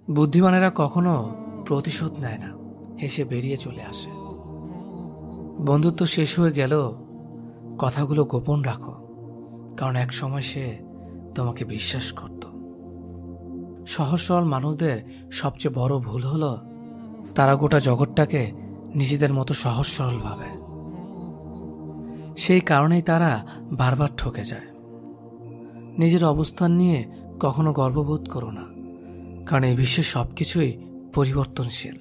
বুদ্ধিমানেরা কখনো প্রতিশোধ নেয় না, হেসে বেরিয়ে চলে আসে। বন্ধুত্ব শেষ হয়ে গেল, কথাগুলো গোপন রাখো, কারণ এক সময় সে তোমাকে বিশ্বাস করত। সহজ সরল মানুষদের সবচেয়ে বড় ভুল হলো তারা গোটা জগৎটাকে নিজেদের মতো সহজ সরল ভাবে। সেই কারণেই তারা বারবার ঠকে যায়। নিজের অবস্থান নিয়ে কখনো গর্ববোধ করো না, কারণ এই বিশ্বের সবকিছুই পরিবর্তনশীল।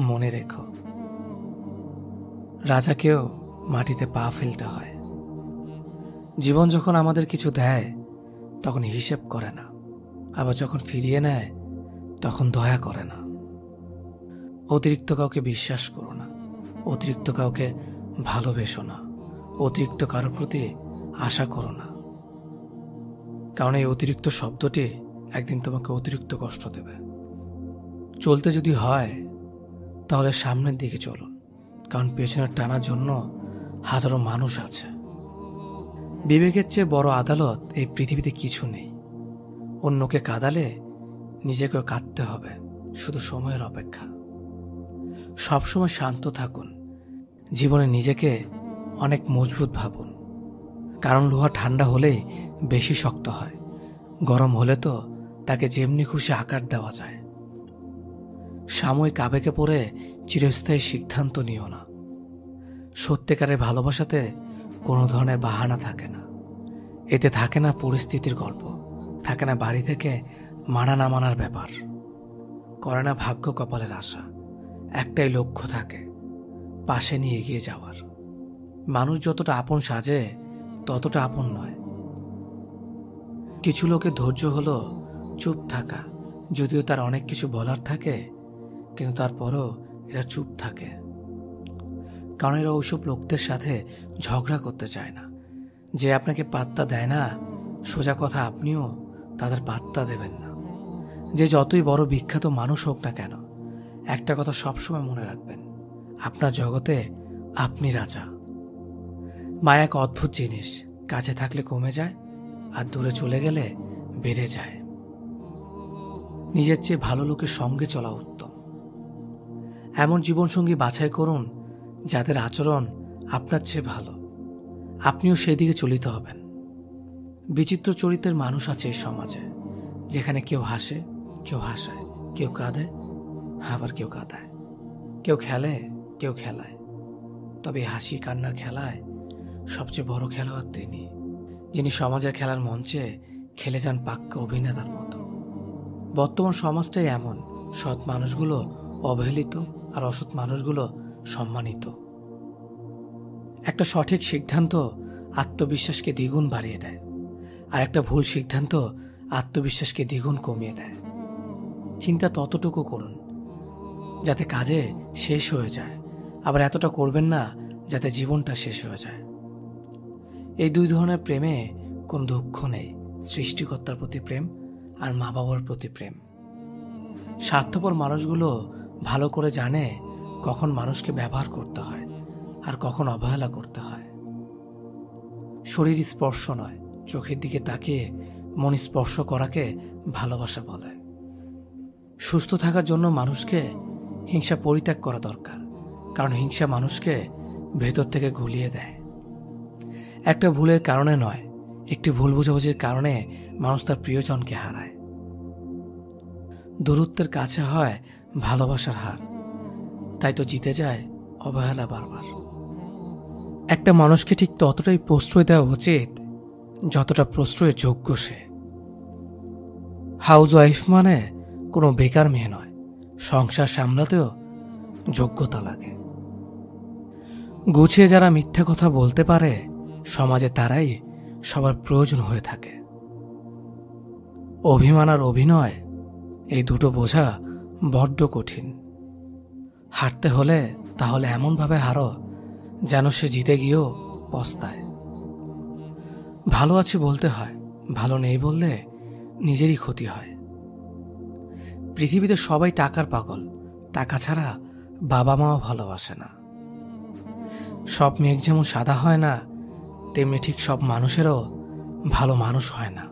মনে রেখো, রাজাকেও মাটিতে পা ফেলতে হয়। জীবন যখন আমাদের কিছু দেয় তখন হিসেব করে না, আবার যখন ফিরিয়ে নেয় তখন দয়া করে না। অতিরিক্ত কাউকে বিশ্বাস করো না, অতিরিক্ত কাউকে ভালোবেসো না, অতিরিক্ত কারোর প্রতি আশা করো না, কারণ এই অতিরিক্ত শব্দটি একদিন তোমাকে অতিরিক্ত কষ্ট দেবে। চলতে যদি হয় তাহলে সামনের দিকে চলুন, কারণ পেছনে টানার জন্য হাজারো মানুষ আছে। বিবেকের চেয়ে বড় আদালত এই পৃথিবীতে কিছু নেই। অন্যকে কাঁদালে নিজেকেও কাঁদতে হবে, শুধু সময়ের অপেক্ষা। সবসময় শান্ত থাকুন, জীবনে নিজেকে অনেক মজবুত ভাবুন, কারণ লোহা ঠান্ডা হলেই বেশি শক্ত হয়, গরম হলে তো তাকে যেমনি খুশি আকার দেওয়া যায়। সাময়িক আবেগে পড়ে চিরস্থায়ী সিদ্ধান্ত নিও না। সত্যিকারের ভালোবাসাতে কোনো ধরনের বাহানা থাকে না। এতে থাকে না পরিস্থিতির গল্প, থাকে না বাড়ি থেকে মানা না মানার ব্যাপার, করে না ভাগ্য কপালের আশা। একটাই লক্ষ্য থাকে, পাশে নিয়ে এগিয়ে যাওয়ার। মানুষ যতটা আপন সাজে ততটা আপন নয়। কিছু লোকের ধৈর্য হলো চুপ থাকা, যদিও তার অনেক কিছু বলার থাকে, কিন্তু তারপরও এরা চুপ থাকে, কারণ এরা ওইসব লোকদের সাথে ঝগড়া করতে চায় না। যে আপনাকে পাত্তা দেয় না, সোজা কথা আপনিও তাদের পাত্তা দেবেন না। যে যতই বড় বিখ্যাত মানুষ হোক না কেন, একটা কথা সবসময় মনে রাখবেন, আপনার জগতে আপনি রাজা। মায়া এক অদ্ভুত জিনিস, কাছে থাকলে কমে যায় আর দূরে চলে গেলে বেড়ে যায়। নিজের চেয়ে ভালো লোকের সঙ্গে চলা উত্তম। এমন জীবনসঙ্গী বাছাই করুন যাদের আচরণ আপনার চেয়ে ভালো, আপনিও সেদিকে চলিত হবেন। বিচিত্র চরিত্রের মানুষ আছে এই সমাজে, যেখানে কেউ হাসে, কেউ হাসায়, কেউ কাঁদে, আবার কেউ কাঁদায়, কেউ খেলে, কেউ খেলায়। তবে এই হাসি কান্নার খেলায় সবচেয়ে বড় খেলোয়াড় তিনি, যিনি সমাজের খেলার মঞ্চে খেলে যান পাক্কা অভিনেতার মতো। বর্তমান সমাজটাই এমন, সৎ মানুষগুলো অবহেলিত আর অসৎ মানুষগুলো সম্মানিত। একটা সঠিক সিদ্ধান্ত আত্মবিশ্বাসকে দ্বিগুণ বাড়িয়ে দেয়, আর একটা ভুল সিদ্ধান্ত আত্মবিশ্বাসকে দ্বিগুণ কমিয়ে দেয়। চিন্তা ততটুকু করুন যাতে কাজে শেষ হয়ে যায়, আবার এতটা করবেন না যাতে জীবনটা শেষ হয়ে যায়। এই দুই ধরনের প্রেমে কোনো দুঃখ নেই, সৃষ্টিকর্তার প্রতি প্রেম আর মা বাবার প্রতি প্রেম। স্বার্থপর মানুষগুলো ভালো করে জানে কখন মানুষকে ব্যবহার করতে হয় আর কখন অবহেলা করতে হয়। শরীর স্পর্শ নয়, চোখের দিকে তাকিয়ে মন স্পর্শ করাকে ভালোবাসা বলে। সুস্থ থাকার জন্য মানুষকে হিংসা পরিত্যাগ করা দরকার, কারণ হিংসা মানুষকে ভেতর থেকে গুলিয়ে দেয়। একটা ভুলের কারণে নয়, একটি ভুল বোঝাবুঝির কারণে মানুষ তার প্রিয়জনকে হারায়। দূরত্বের কাছে হয় ভালোবাসার হার, তাই তো জিতে যায় অবহেলা বারবার। একটা মানুষকে ঠিক ততটাই প্রশ্রয় দেওয়া উচিত যতটা প্রশ্রয়ের যোগ্য সে। হাউস ওয়াইফ মানে কোনো বেকার মেয়ে নয়, সংসার সামলাতেও যোগ্যতা লাগে। গুছিয়ে যারা মিথ্যা কথা বলতে পারে, সমাজে তারাই সবার প্রয়োজন হয়ে থাকে। অভিমান আর অভিনয়, এই দুটো বোঝা বড্ড কঠিন। হারতে হলে তাহলে এমনভাবে হারো যেন সে জিতে গিয়েও পস্তায়। ভালো আছি বলতে হয়, ভালো নেই বললে নিজেরই ক্ষতি হয়। পৃথিবীতে সবাই টাকার পাগল, টাকা ছাড়া বাবা মাও ভালোবাসে না। সব মেঘ যেমন সাদা হয় না, তেমনি ঠিক সব মানুষেরও ভালো মানুষ হয় না।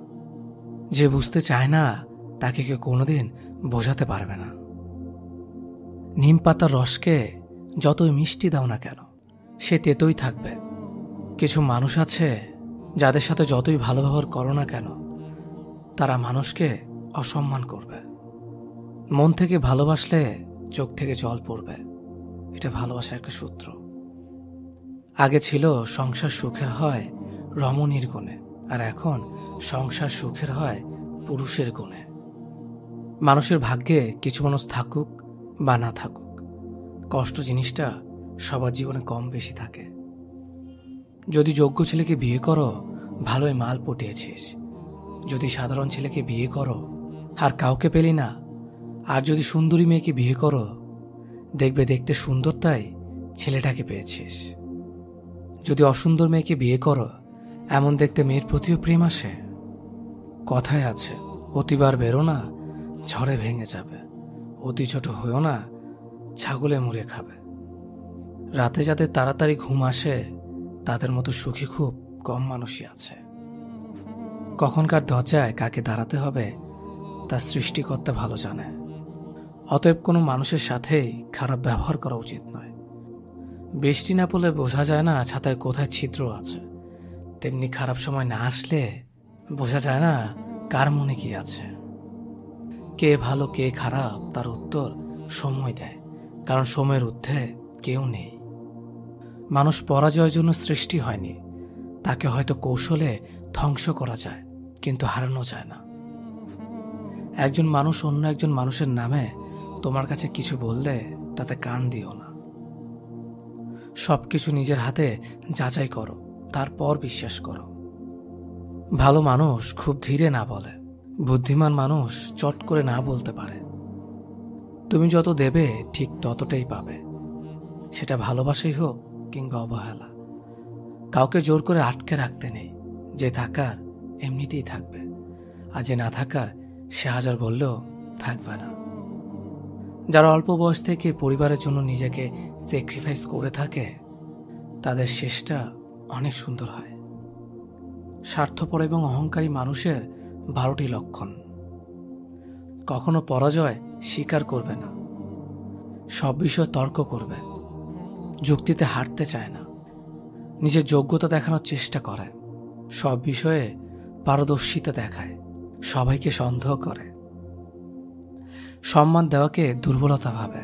যে বুঝতে চায় না তাকে কেউ কোনোদিন বোঝাতে পারবে না। নিম পাতার রসকে যতই মিষ্টি দাও না কেন, সে তেতোই থাকবে। কিছু মানুষ আছে যাদের সাথে যতই ভালো ব্যবহার করো না কেন, তারা মানুষকে অসম্মান করবে। মন থেকে ভালোবাসলে চোখ থেকে জল পড়বে, এটা ভালোবাসার একটা সূত্র। আগে ছিল সংসার সুখের হয় রমণীর গুণে, আর এখন সংসার সুখের হয় পুরুষের গুণে। মানুষের ভাগ্যে কিছু মানুষ থাকুক বা না থাকুক, কষ্ট জিনিসটা সবার জীবনে কম বেশি থাকে। যদি যোগ্য ছেলেকে বিয়ে করো, ভালোই মাল পটিয়েছিস। যদি সাধারণ ছেলেকে বিয়ে করো, আর কাউকে পেলি না। আর যদি সুন্দরী মেয়েকে বিয়ে করো, দেখবে দেখতে সুন্দর তাই ছেলেটাকে পেয়েছিস। যদি অসুন্দর মেয়েকে বিয়ে করো, এমন দেখতে মেয়ের প্রতিও প্রেম আসে। কথায় আছে, অতিবার বেরো না, ঝড়ে ভেঙে যাবে। অতি ছোট হয়েও না, ছাগলে মুড়ে খাবে। রাতে যাদের তাড়াতাড়ি ঘুম আসে, তাদের মতো সুখী খুব কম মানুষই আছে। কখনকার দরজায় কাকে দাঁড়াতে হবে তা সৃষ্টিকর্তা ভালো জানে। অতএব কোনো মানুষের সাথেই খারাপ ব্যবহার করা উচিত নয়। বৃষ্টি না পড়লে বোঝা যায় না ছাতায় কোথায় ছিদ্র আছে, তেমনি খারাপ সময় না আসলে বোঝা যায় না কার মনে কি আছে। কে ভালো কে খারাপ তার উত্তর সময় দেয়, কারণ সময়ের ঊর্ধ্বে কেউ নেই। মানুষ পরাজয়ের জন্য সৃষ্টি হয়নি, তাকে হয়তো কৌশলে ধ্বংস করা যায়, কিন্তু হারানো যায় না। একজন মানুষ অন্য একজন মানুষের নামে তোমার কাছে কিছু বললে তাতে কান দিও না। সবকিছু নিজের হাতে যাচাই করো, তারপর বিশ্বাস করো। ভালো মানুষ খুব ধীরে না বলে, বুদ্ধিমান মানুষ চট করে না বলতে পারে। তুমি যত দেবে ঠিক ততটাই পাবে, সেটা ভালোবাসাই হোক কিংবা অবহেলা। কাউকে জোর করে আটকে রাখতে নেই, যে থাকার এমনিতেই থাকবে, আর যে না থাকার সে হাজার বললেও থাকবে না। যারা অল্প বয়স থেকে পরিবারের জন্য নিজেকে স্যাক্রিফাইস করে থাকে, তাদের শেষটা অনেক সুন্দর হয়। স্বার্থপর এবং অহংকারী মানুষের 12টি লক্ষণ। কখনো পরাজয় স্বীকার করবে না, সব বিষয়ে তর্ক করবে, যুক্তিতে হারতে চায় না, নিজের যোগ্যতা দেখানোর চেষ্টা করে, সব বিষয়ে পারদর্শিতা দেখায়, সবাইকে সন্দেহ করে, সম্মান দেওয়াকে দুর্বলতা ভাবে,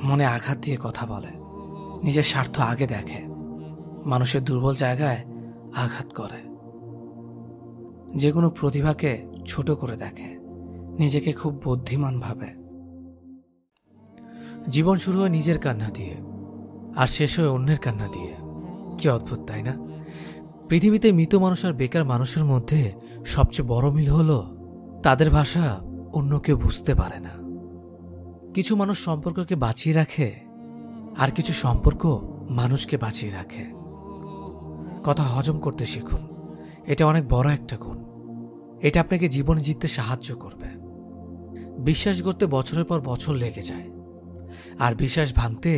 মনে আঘাত দিয়ে কথা বলে, নিজের স্বার্থ আগে দেখে, মানুষের দুর্বল জায়গায় আঘাত করে, যে কোনো প্রতিভাকে ছোট করে দেখে, নিজেকে খুব বুদ্ধিমান ভাবে। জীবন শুরু হয় নিজের কান্না দিয়ে, আর শেষ হয় অন্যের কান্না দিয়ে। কি অদ্ভুত, তাই না? পৃথিবীতে মৃত মানুষ আর বেকার মানুষের মধ্যে সবচেয়ে বড় মিল হলো তাদের ভাষা অন্য কেউ বুঝতে পারে না। কিছু মানুষ সম্পর্ককে বাঁচিয়ে রাখে, আর কিছু সম্পর্ক মানুষকে বাঁচিয়ে রাখে। কথা হজম করতে শিখুন, এটা অনেক বড় একটা গুণ। এটা আপনাকে জীবনে জিততে সাহায্য করবে। বিশ্বাস করতে বছরের পর বছর লেগে যায়, আর বিশ্বাস ভাঙতে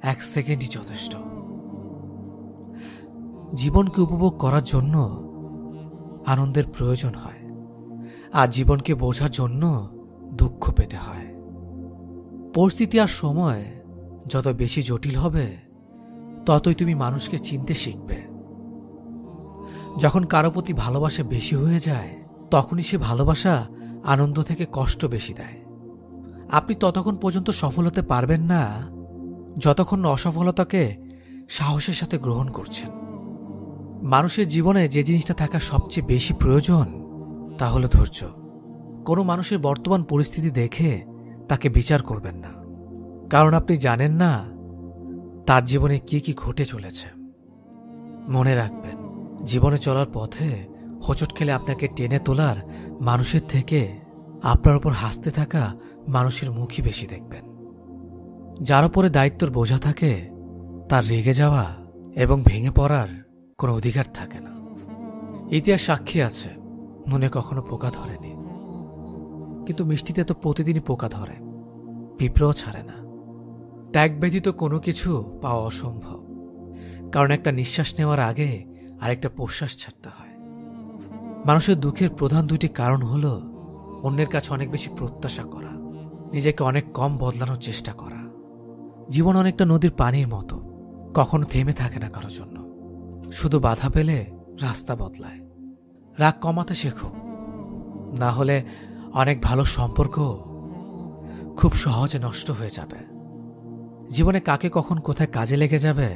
1 সেকেন্ডই যথেষ্ট। জীবনকে উপভোগ করার জন্য আনন্দের প্রয়োজন হয়, আর জীবনকে বোঝার জন্য দুঃখ পেতে হয়। পরিস্থিতি আর সময় যত বেশি জটিল হবে, ততই তুমি মানুষকে চিনতে শিখবে। যখন কারো প্রতি ভালোবাসা বেশি হয়ে যায়, তখনই সে ভালোবাসা আনন্দ থেকে কষ্ট বেশি দেয়। আপনি ততক্ষণ পর্যন্ত সফল হতে পারবেন না যতক্ষণ অসফলতাকে সাহসের সাথে গ্রহণ করছেন। মানুষের জীবনে যে জিনিসটা থাকা সবচেয়ে বেশি প্রয়োজন তা হলো ধৈর্য। কোনো মানুষের বর্তমান পরিস্থিতি দেখে তাকে বিচার করবেন না, কারণ আপনি জানেন না তার জীবনে কি কি ঘটে চলেছে। মনে রাখবেন, জীবনে চলার পথে হোঁচট খেলে আপনাকে টেনে তোলার মানুষের থেকে আপনার উপর হাসতে থাকা মানুষের মুখই বেশি দেখবেন। যার উপরে দায়িত্বর বোঝা থাকে, তার রেগে যাওয়া এবং ভেঙে পড়ার কোনো অধিকার থাকে না। ইতিহাস সাক্ষী আছে, নুনে কখনো পোকা ধরেনি, কিন্তু মিষ্টিতে তো প্রতিদিনই পোকা ধরে, পিঁপড়েও ছাড়ে না। ত্যাগ ব্যতীত কোনো কিছু পাওয়া অসম্ভব, কারণ একটা নিঃশ্বাস নেওয়ার আগে আরেকটা প্রশ্বাস ছাড়তে হয়। মানুষের দুঃখের প্রধান 2টি কারণ হল অন্যের কাছে অনেক বেশি প্রত্যাশা করা, নিজেকে অনেক কম বদলানোর চেষ্টা করা। জীবন অনেকটা নদীর পানির মতো, কখনো থেমে থাকে না কারোর জন্য, শুধু বাধা পেলে রাস্তা বদলায়। রাগ কমাতে শেখো, না হলে অনেক ভালো সম্পর্ক খুব সহজে নষ্ট হয়ে যাবে। জীবনে কাকে কখন কোথায় কাজে লেগে যাবে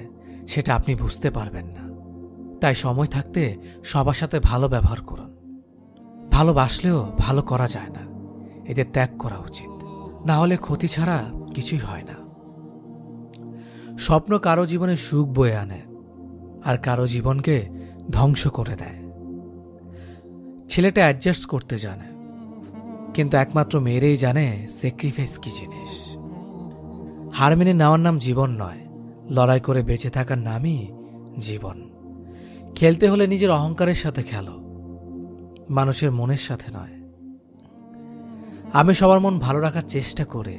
সেটা আপনি বুঝতে পারবেন না। তাই সময় থাকতে সবার সাথে ভালো ব্যবহার করুন। ভালোবাসলেও ভালো করা যায় না, এদের ত্যাগ করা উচিত, না হলে ক্ষতি ছাড়া কিছুই হয় না। স্বপ্ন কারো জীবনে সুখ বয়ে আনে, আর কারো জীবনকে ধ্বংস করে দেয়। ছেলেটা অ্যাডজাস্ট করতে জানে, কিন্তু একমাত্র মেয়েরাই জানে স্যাক্রিফাইস কি জিনিস। হার মেনে নেওয়ার নাম জীবন নয়, লড়াই করে বেঁচে থাকার নামই জীবন। খেলতে হলে নিজের অহংকারের সাথে খেলো, মানুষের মনের সাথে নয়। আমি সবার মন ভালো রাখার চেষ্টা করি,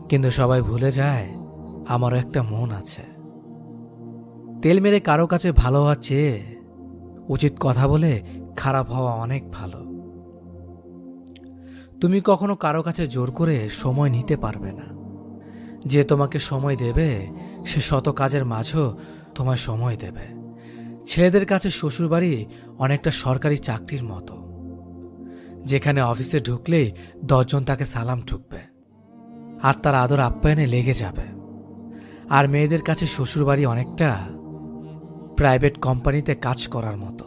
কিন্তু সবাই ভুলে যায় আমারও একটা মন আছে। তেল মেরে কারো কাছে ভালো হওয়ার চেয়ে উচিত কথা বলে খারাপ হওয়া অনেক ভালো। তুমি কখনো কারো কাছে জোর করে সময় নিতে পারবে না। যে তোমাকে সময় দেবে সে শত কাজের মাঝেও তোমায় সময় দেবে। ছেলেদের কাছে শ্বশুরবাড়ি অনেকটা সরকারি চাকরির মতো, যেখানে অফিসে ঢুকলেই 10 জন তাকে সালাম ঠুকবে আর তার আদর আপ্যায়নে লেগে যাবে। আর মেয়েদের কাছে শ্বশুরবাড়ি অনেকটা প্রাইভেট কোম্পানিতে কাজ করার মতো,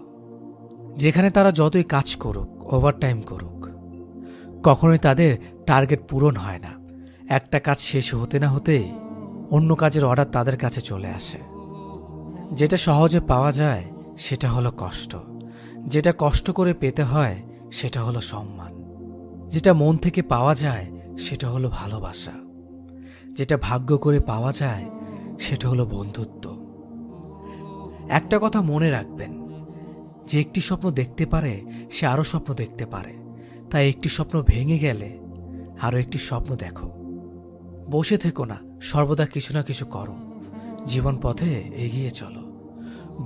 যেখানে তারা যতই কাজ করুক, ওভারটাইম করুক, কখনোই তাদের টার্গেট পূরণ হয় না। একটা কাজ শেষ হতে না হতেই অন্য কাজের অর্ডার তাদের কাছে চলে আসে। যেটা সহজে পাওয়া যায় সেটা হলো কষ্ট, যেটা কষ্ট করে পেতে হয় সেটা হলো সম্মান, যেটা মন থেকে পাওয়া যায় সেটা হলো ভালোবাসা, যেটা ভাগ্য করে পাওয়া যায় সেটা হলো বন্ধুত্ব। একটা কথা মনে রাখবেন, যে একটি স্বপ্ন দেখতে পারে সে আরও স্বপ্ন দেখতে পারে। তাই একটি স্বপ্ন ভেঙে গেলে আরও একটি স্বপ্ন দেখো। বসে থেকো না, সর্বদা কিছু না কিছু করো। জীবন পথে এগিয়ে চলো।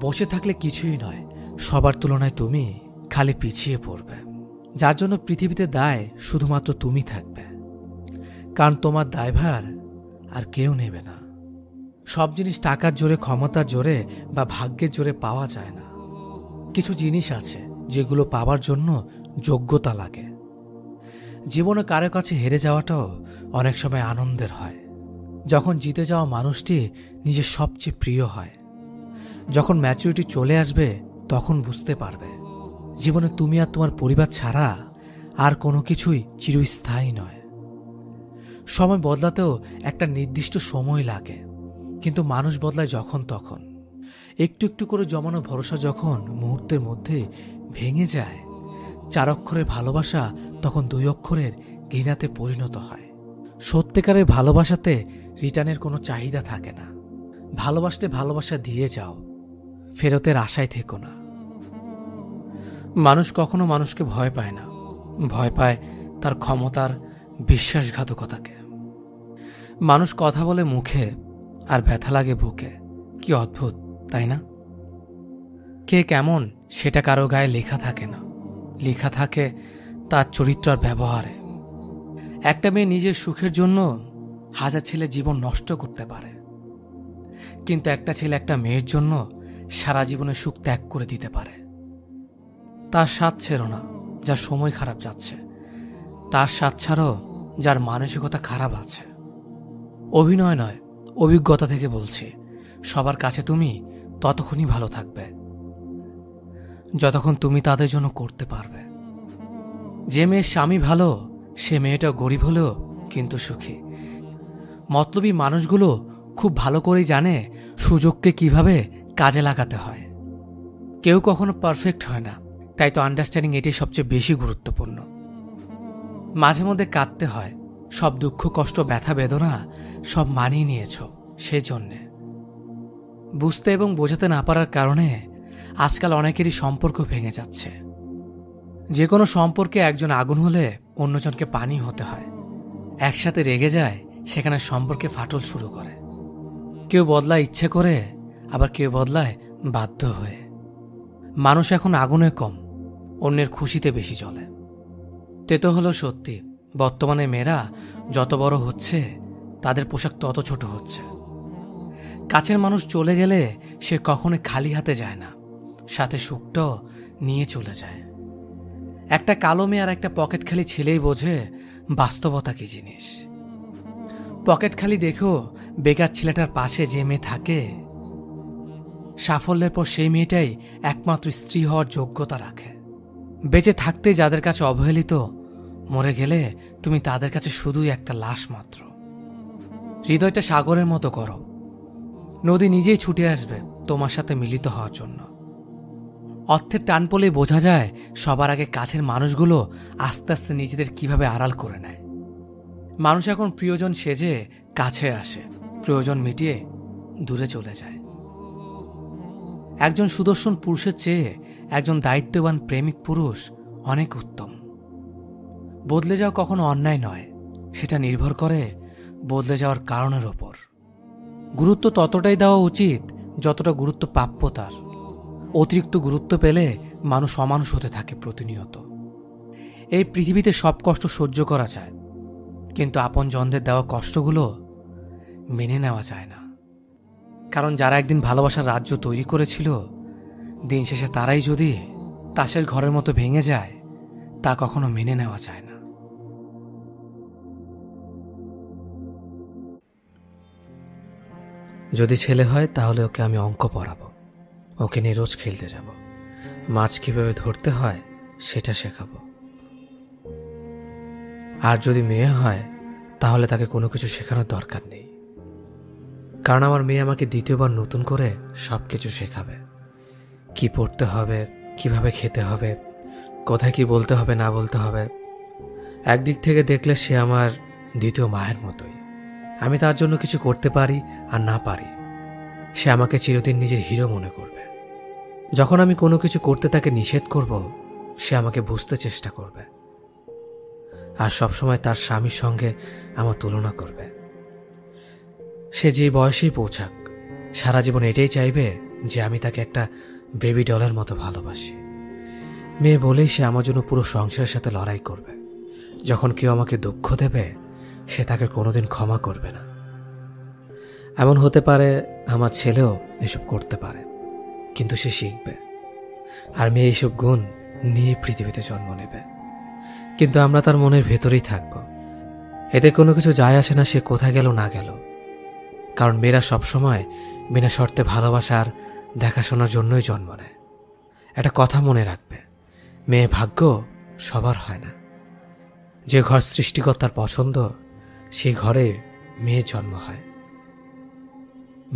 বসে থাকলে কিছুই নয়, সবার তুলনায় তুমি খালি পিছিয়ে পড়বে। যার জন্য পৃথিবীতে দায় শুধুমাত্র তুমি থাকবে, কারণ তোমার দায়ভার আর কেউ নেবে না। সব জিনিস টাকার জোরে, ক্ষমতার জোরে বা ভাগ্যের জোরে পাওয়া যায় না। কিছু জিনিস আছে যেগুলো পাওয়ার জন্য যোগ্যতা লাগে। জীবনে কারো কাছে হেরে যাওয়াটাও অনেক সময় আনন্দের হয়, যখন জিতে যাওয়া মানুষটি নিজের সবচেয়ে প্রিয় হয়। যখন ম্যাচুরিটি চলে আসবে তখন বুঝতে পারবে জীবনে তুমি আর তোমার পরিবার ছাড়া আর কোনো কিছুই চিরস্থায়ী নয়। সময় বদলাতেও একটা নির্দিষ্ট সময় লাগে, কিন্তু মানুষ বদলায় যখন তখন। একটু একটু করে জমানো ভরসা যখন মুহূর্তের মধ্যে ভেঙে যায়, 4 অক্ষরের ভালোবাসা তখন 2 অক্ষরের ঘৃণাতে পরিণত হয়। সত্যিকারের ভালোবাসাতে রিটার্নের কোনো চাহিদা থাকে না। ভালোবাসতে ভালোবাসা দিয়ে যাও, ফেরতের আশায় থেকো না। মানুষ কখনো মানুষকে ভয় পায় না, ভয় পায় তার ক্ষমতার বিশ্বাসঘাতকতাকে। মানুষ কথা বলে মুখে আর ব্যথা লাগে বুকে। কি অদ্ভুত, তাই না? কে কেমন সেটা কারো গায়ে লেখা থাকে না, লেখা থাকে তার চরিত্র আর ব্যবহারে। একটা মেয়ে নিজের সুখের জন্য 1000 ছেলে জীবন নষ্ট করতে পারে, কিন্তু একটা ছেলে একটা মেয়ের জন্য সারা জীবনের সুখ ত্যাগ করে দিতে পারে। তার স্বাদ ছেড়ো না যার সময় খারাপ যাচ্ছে, তার স্বাদ ছাড়ো যার মানসিকতা খারাপ আছে। অভিনয় নয়, অভিজ্ঞতা থেকে বলছি, সবার কাছে তুমি ততক্ষণই ভালো থাকবে যতক্ষণ তুমি তাদের জন্য করতে পারবে। যে মেয়ের স্বামী ভালো সে মেয়েটা গরিব হলেও কিন্তু সুখী। মতলবী মানুষগুলো খুব ভালো করেই জানে সুযোগকে কিভাবে কাজে লাগাতে হয়। কেউ কখনো পারফেক্ট হয় না, তাই তো আন্ডারস্ট্যান্ডিং এটাই সবচেয়ে বেশি গুরুত্বপূর্ণ। মাঝে মধ্যে কাঁদতে হয়, সব দুঃখ কষ্ট ব্যথা বেদনা সব মানিয়ে নিয়েছ সেজন্যে। বুঝতে এবং বোঝাতে না পারার কারণে আজকাল অনেকেরই সম্পর্ক ভেঙে যাচ্ছে। যে কোনো সম্পর্কে একজন আগুন হলে অন্যজনকে পানি হতে হয়। একসাথে রেগে যায়, সেখানে সম্পর্কে ফাটল শুরু করে। কেউ বদলায় ইচ্ছে করে, আবার কেউ বদলায় বাধ্য হয়ে। মানুষ এখন আগুনে কম, অন্যের খুশিতে বেশি চলে। তেতো হলো সত্যি, বর্তমানে মেয়েরা যত বড় হচ্ছে তাদের পোশাক তত ছোট হচ্ছে। কাছের মানুষ চলে গেলে সে কখনো খালি হাতে যায় না, সাথে সুখটাও নিয়ে চলে যায়। একটা কালো মেয়ে আর একটা পকেট খালি ছেলেই বোঝে বাস্তবতা কি জিনিস। পকেট খালি দেখেও বেকার ছেলেটার পাশে যে মেয়ে থাকে, সাফল্যের পর সেই মেয়েটাই একমাত্র স্ত্রী হওয়ার যোগ্যতা রাখে। বেঁচে থাকতে যাদের কাছে অবহেলিত, মরে গেলে তুমি তাদের কাছে শুধুই একটা লাশ মাত্র। হৃদয়টা সাগরের মতো করো, নদী নিজেই ছুটে আসবে তোমার সাথে মিলিত হওয়ার জন্য। অর্থের টান পড়লেই বোঝা যায় সবার আগে কাছের মানুষগুলো আস্তে আস্তে নিজেদের কিভাবে আড়াল করে নেয়। মানুষ এখন প্রিয়জন সেজে কাছে আসে, প্রয়োজন মিটিয়ে দূরে চলে যায়। একজন সুদর্শন পুরুষের চেয়ে একজন দায়িত্ববান প্রেমিক পুরুষ অনেক উত্তম। বদলে যাওয়া কখনো অন্যায় নয়, সেটা নির্ভর করে বদলে যাওয়ার কারণের ওপর। গুরুত্ব ততটাই দেওয়া উচিত যতটা গুরুত্ব প্রাপ্য তার। অতিরিক্ত গুরুত্ব পেলে মানুষ অমানুষ হতে থাকে প্রতিনিয়ত। এই পৃথিবীতে সব কষ্ট সহ্য করা যায়, কিন্তু আপনজনদের দেওয়া কষ্টগুলো মেনে নেওয়া যায় না। কারণ যারা একদিন ভালোবাসার রাজ্য তৈরি করেছিল, দিন শেষে তারাই যদি তাসের ঘরের মতো ভেঙে যায়, তা কখনো মেনে নেওয়া যায় না। যদি ছেলে হয় তাহলে ওকে আমি অঙ্ক পড়াবো, ওকে নিয়ে রোজ খেলতে যাব, মাছ কিভাবে ধরতে হয় সেটা শেখাবো। আর যদি মেয়ে হয় তাহলে তাকে কোনো কিছু শেখানোর দরকার নেই, কারণ আমার মেয়ে আমাকে দ্বিতীয়বার নতুন করে সবকিছু শেখাবে। কি পড়তে হবে, কিভাবে খেতে হবে, কোথায় কি বলতে হবে না বলতে হবে। একদিক থেকে দেখলে সে আমার দ্বিতীয় মায়ের মতোই। আমি তার জন্য কিছু করতে পারি আর না পারি, সে আমাকে চিরদিন নিজের হিরো মনে করবে। যখন আমি কোনো কিছু করতে তাকে নিষেধ করব, সে আমাকে বুঝতে চেষ্টা করবে আর সবসময় তার স্বামীর সঙ্গে আমার তুলনা করবে। সে যে বয়সেই পৌঁছাক, সারা জীবন এটাই চাইবে যে আমি তাকে একটা বেবি ডলের মতো ভালোবাসি। মেয়ে বলেই সে আমার জন্য পুরো সংসারের সাথে লড়াই করবে। যখন কেউ আমাকে দুঃখ দেবে, সে তাকে কোনোদিন ক্ষমা করবে না। এমন হতে পারে আমার ছেলেও এসব করতে পারে, কিন্তু সে শিখবে। আর মেয়ে এইসব গুণ নিয়ে পৃথিবীতে জন্ম নেবে, কিন্তু আমরা তার মনের ভেতরেই থাকব। এতে কোনো কিছু যায় আসে না সে কোথায় গেল না গেল, কারণ মেয়েরা সবসময় বিনা শর্তে ভালোবাসার দেখাশোনার জন্যই জন্ম নেয়। একটা কথা মনে রাখবে, মেয়ে ভাগ্য সবার হয় না। যে ঘর সৃষ্টিকর্তার পছন্দ, সেই ঘরে মেয়ের জন্ম হয়।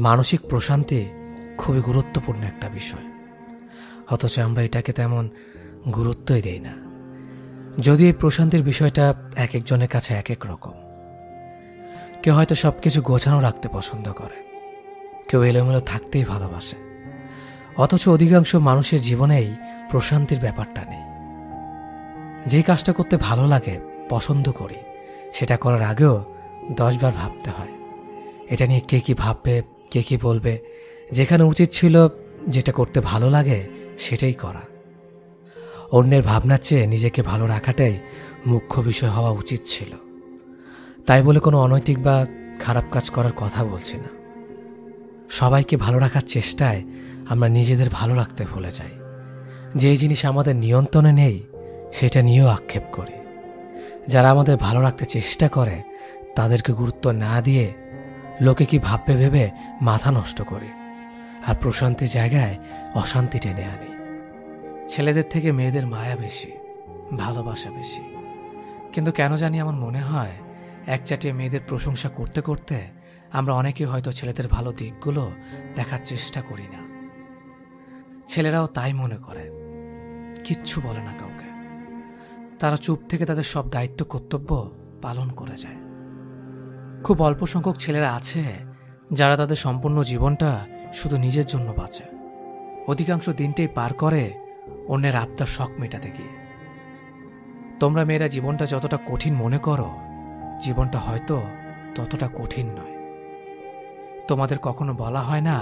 মানসিক প্রশান্তি খুবই গুরুত্বপূর্ণ একটা বিষয়, অথচ আমরা এটাকে তেমন গুরুত্বই দেই না। যদি এই প্রশান্তির বিষয়টা এক একজনের কাছে এক এক রকম। কেউ হয়তো সবকিছু গোছানো রাখতে পছন্দ করে, কেউ এলোমেলো থাকতেই ভালোবাসে, অথচ অধিকাংশ মানুষের জীবনেই প্রশান্তির ব্যাপারটা নেই। যে কাজটা করতে ভালো লাগে, পছন্দ করি, সেটা করার আগেও 10 বার ভাবতে হয় এটা নিয়ে কে কি ভাববে, কে কি বলবে। যেখানে উচিত ছিল যেটা করতে ভালো লাগে সেটাই করা। অন্যের ভাবনার চেয়ে নিজেকে ভালো রাখাটাই মুখ্য বিষয় হওয়া উচিত ছিল। তাই বলে কোনো অনৈতিক বা খারাপ কাজ করার কথা বলছি না। সবাইকে ভালো রাখার চেষ্টায় আমরা নিজেদের ভালো রাখতে ভুলে যাই। যেই জিনিস আমাদের নিয়ন্ত্রণে নেই সেটা নিয়েও আক্ষেপ করি। যারা আমাদের ভালো রাখতে চেষ্টা করে তাদেরকে গুরুত্ব না দিয়ে লোকে কি ভাববে ভেবে মাথা নষ্ট করি, আর প্রশান্তির জায়গায় অশান্তি টেনে আনি। ছেলেদের থেকে মেয়েদের মায়া বেশি, ভালোবাসা বেশি, কিন্তু কেন জানি আমার মনে হয় একচাটিয়ে মেয়েদের প্রশংসা করতে করতে আমরা অনেকে হয়তো ছেলেদের ভালো দিকগুলো দেখার চেষ্টা করি না। ছেলেরাও তাই মনে করে, কিচ্ছু বলে না কাউকে। তারা চুপ থেকে তাদের সব দায়িত্ব কর্তব্য পালন করে যায়। খুব অল্প সংখ্যক ছেলেরা আছে যারা তাদের সম্পূর্ণ জীবনটা শুধু নিজের জন্য বাঁচে। অধিকাংশ দিনটাই পার করে অন্যের আবদার শখ মেটাতে গিয়ে। তোমরা মেয়েরা জীবনটা যতটা কঠিন মনে করো, জীবনটা হয়তো ততটা কঠিন নয়। তোমাদের কখনো বলা হয় না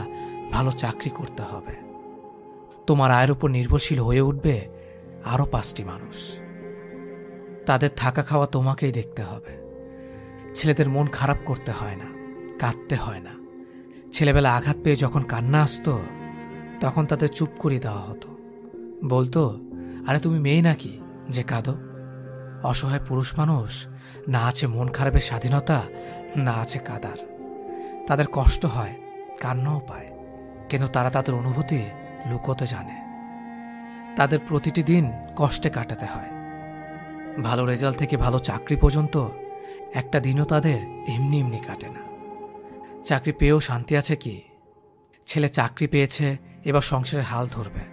ভালো চাকরি করতে হবে। তোমার আয়ের উপর নির্ভরশীল হয়ে উঠবে আরো 5টি মানুষ। তাদের থাকা খাওয়া তোমাকেই দেখতে হবে। ছেলেদের মন খারাপ করতে হয় না, কাঁদতে হয় না। ছেলেবেলা আঘাত পেয়ে যখন কান্না আসতো, তখন তাদের চুপ করিয়ে দেওয়া হতো। বলতো, আরে তুমি মেয়ে নাকি যে কাঁদো? অসহায় পুরুষ মানুষ, না আছে মন খারাপের স্বাধীনতা, না আছে কাদার। তাদের কষ্ট হয়, কান্নাও পায়, কিন্তু তারা তাদের অনুভূতি লুকোতে জানে। তাদের প্রতিটি দিন কষ্টে কাটাতে হয়। ভালো রেজাল্ট থেকে ভালো চাকরি পর্যন্ত একটা দিনও তাদের এমনি এমনি কাটে না। চাকরি পেয়েও শান্তি আছে কি? ছেলে চাকরি পেয়েছে, এবার সংসারের হাল ধরবে।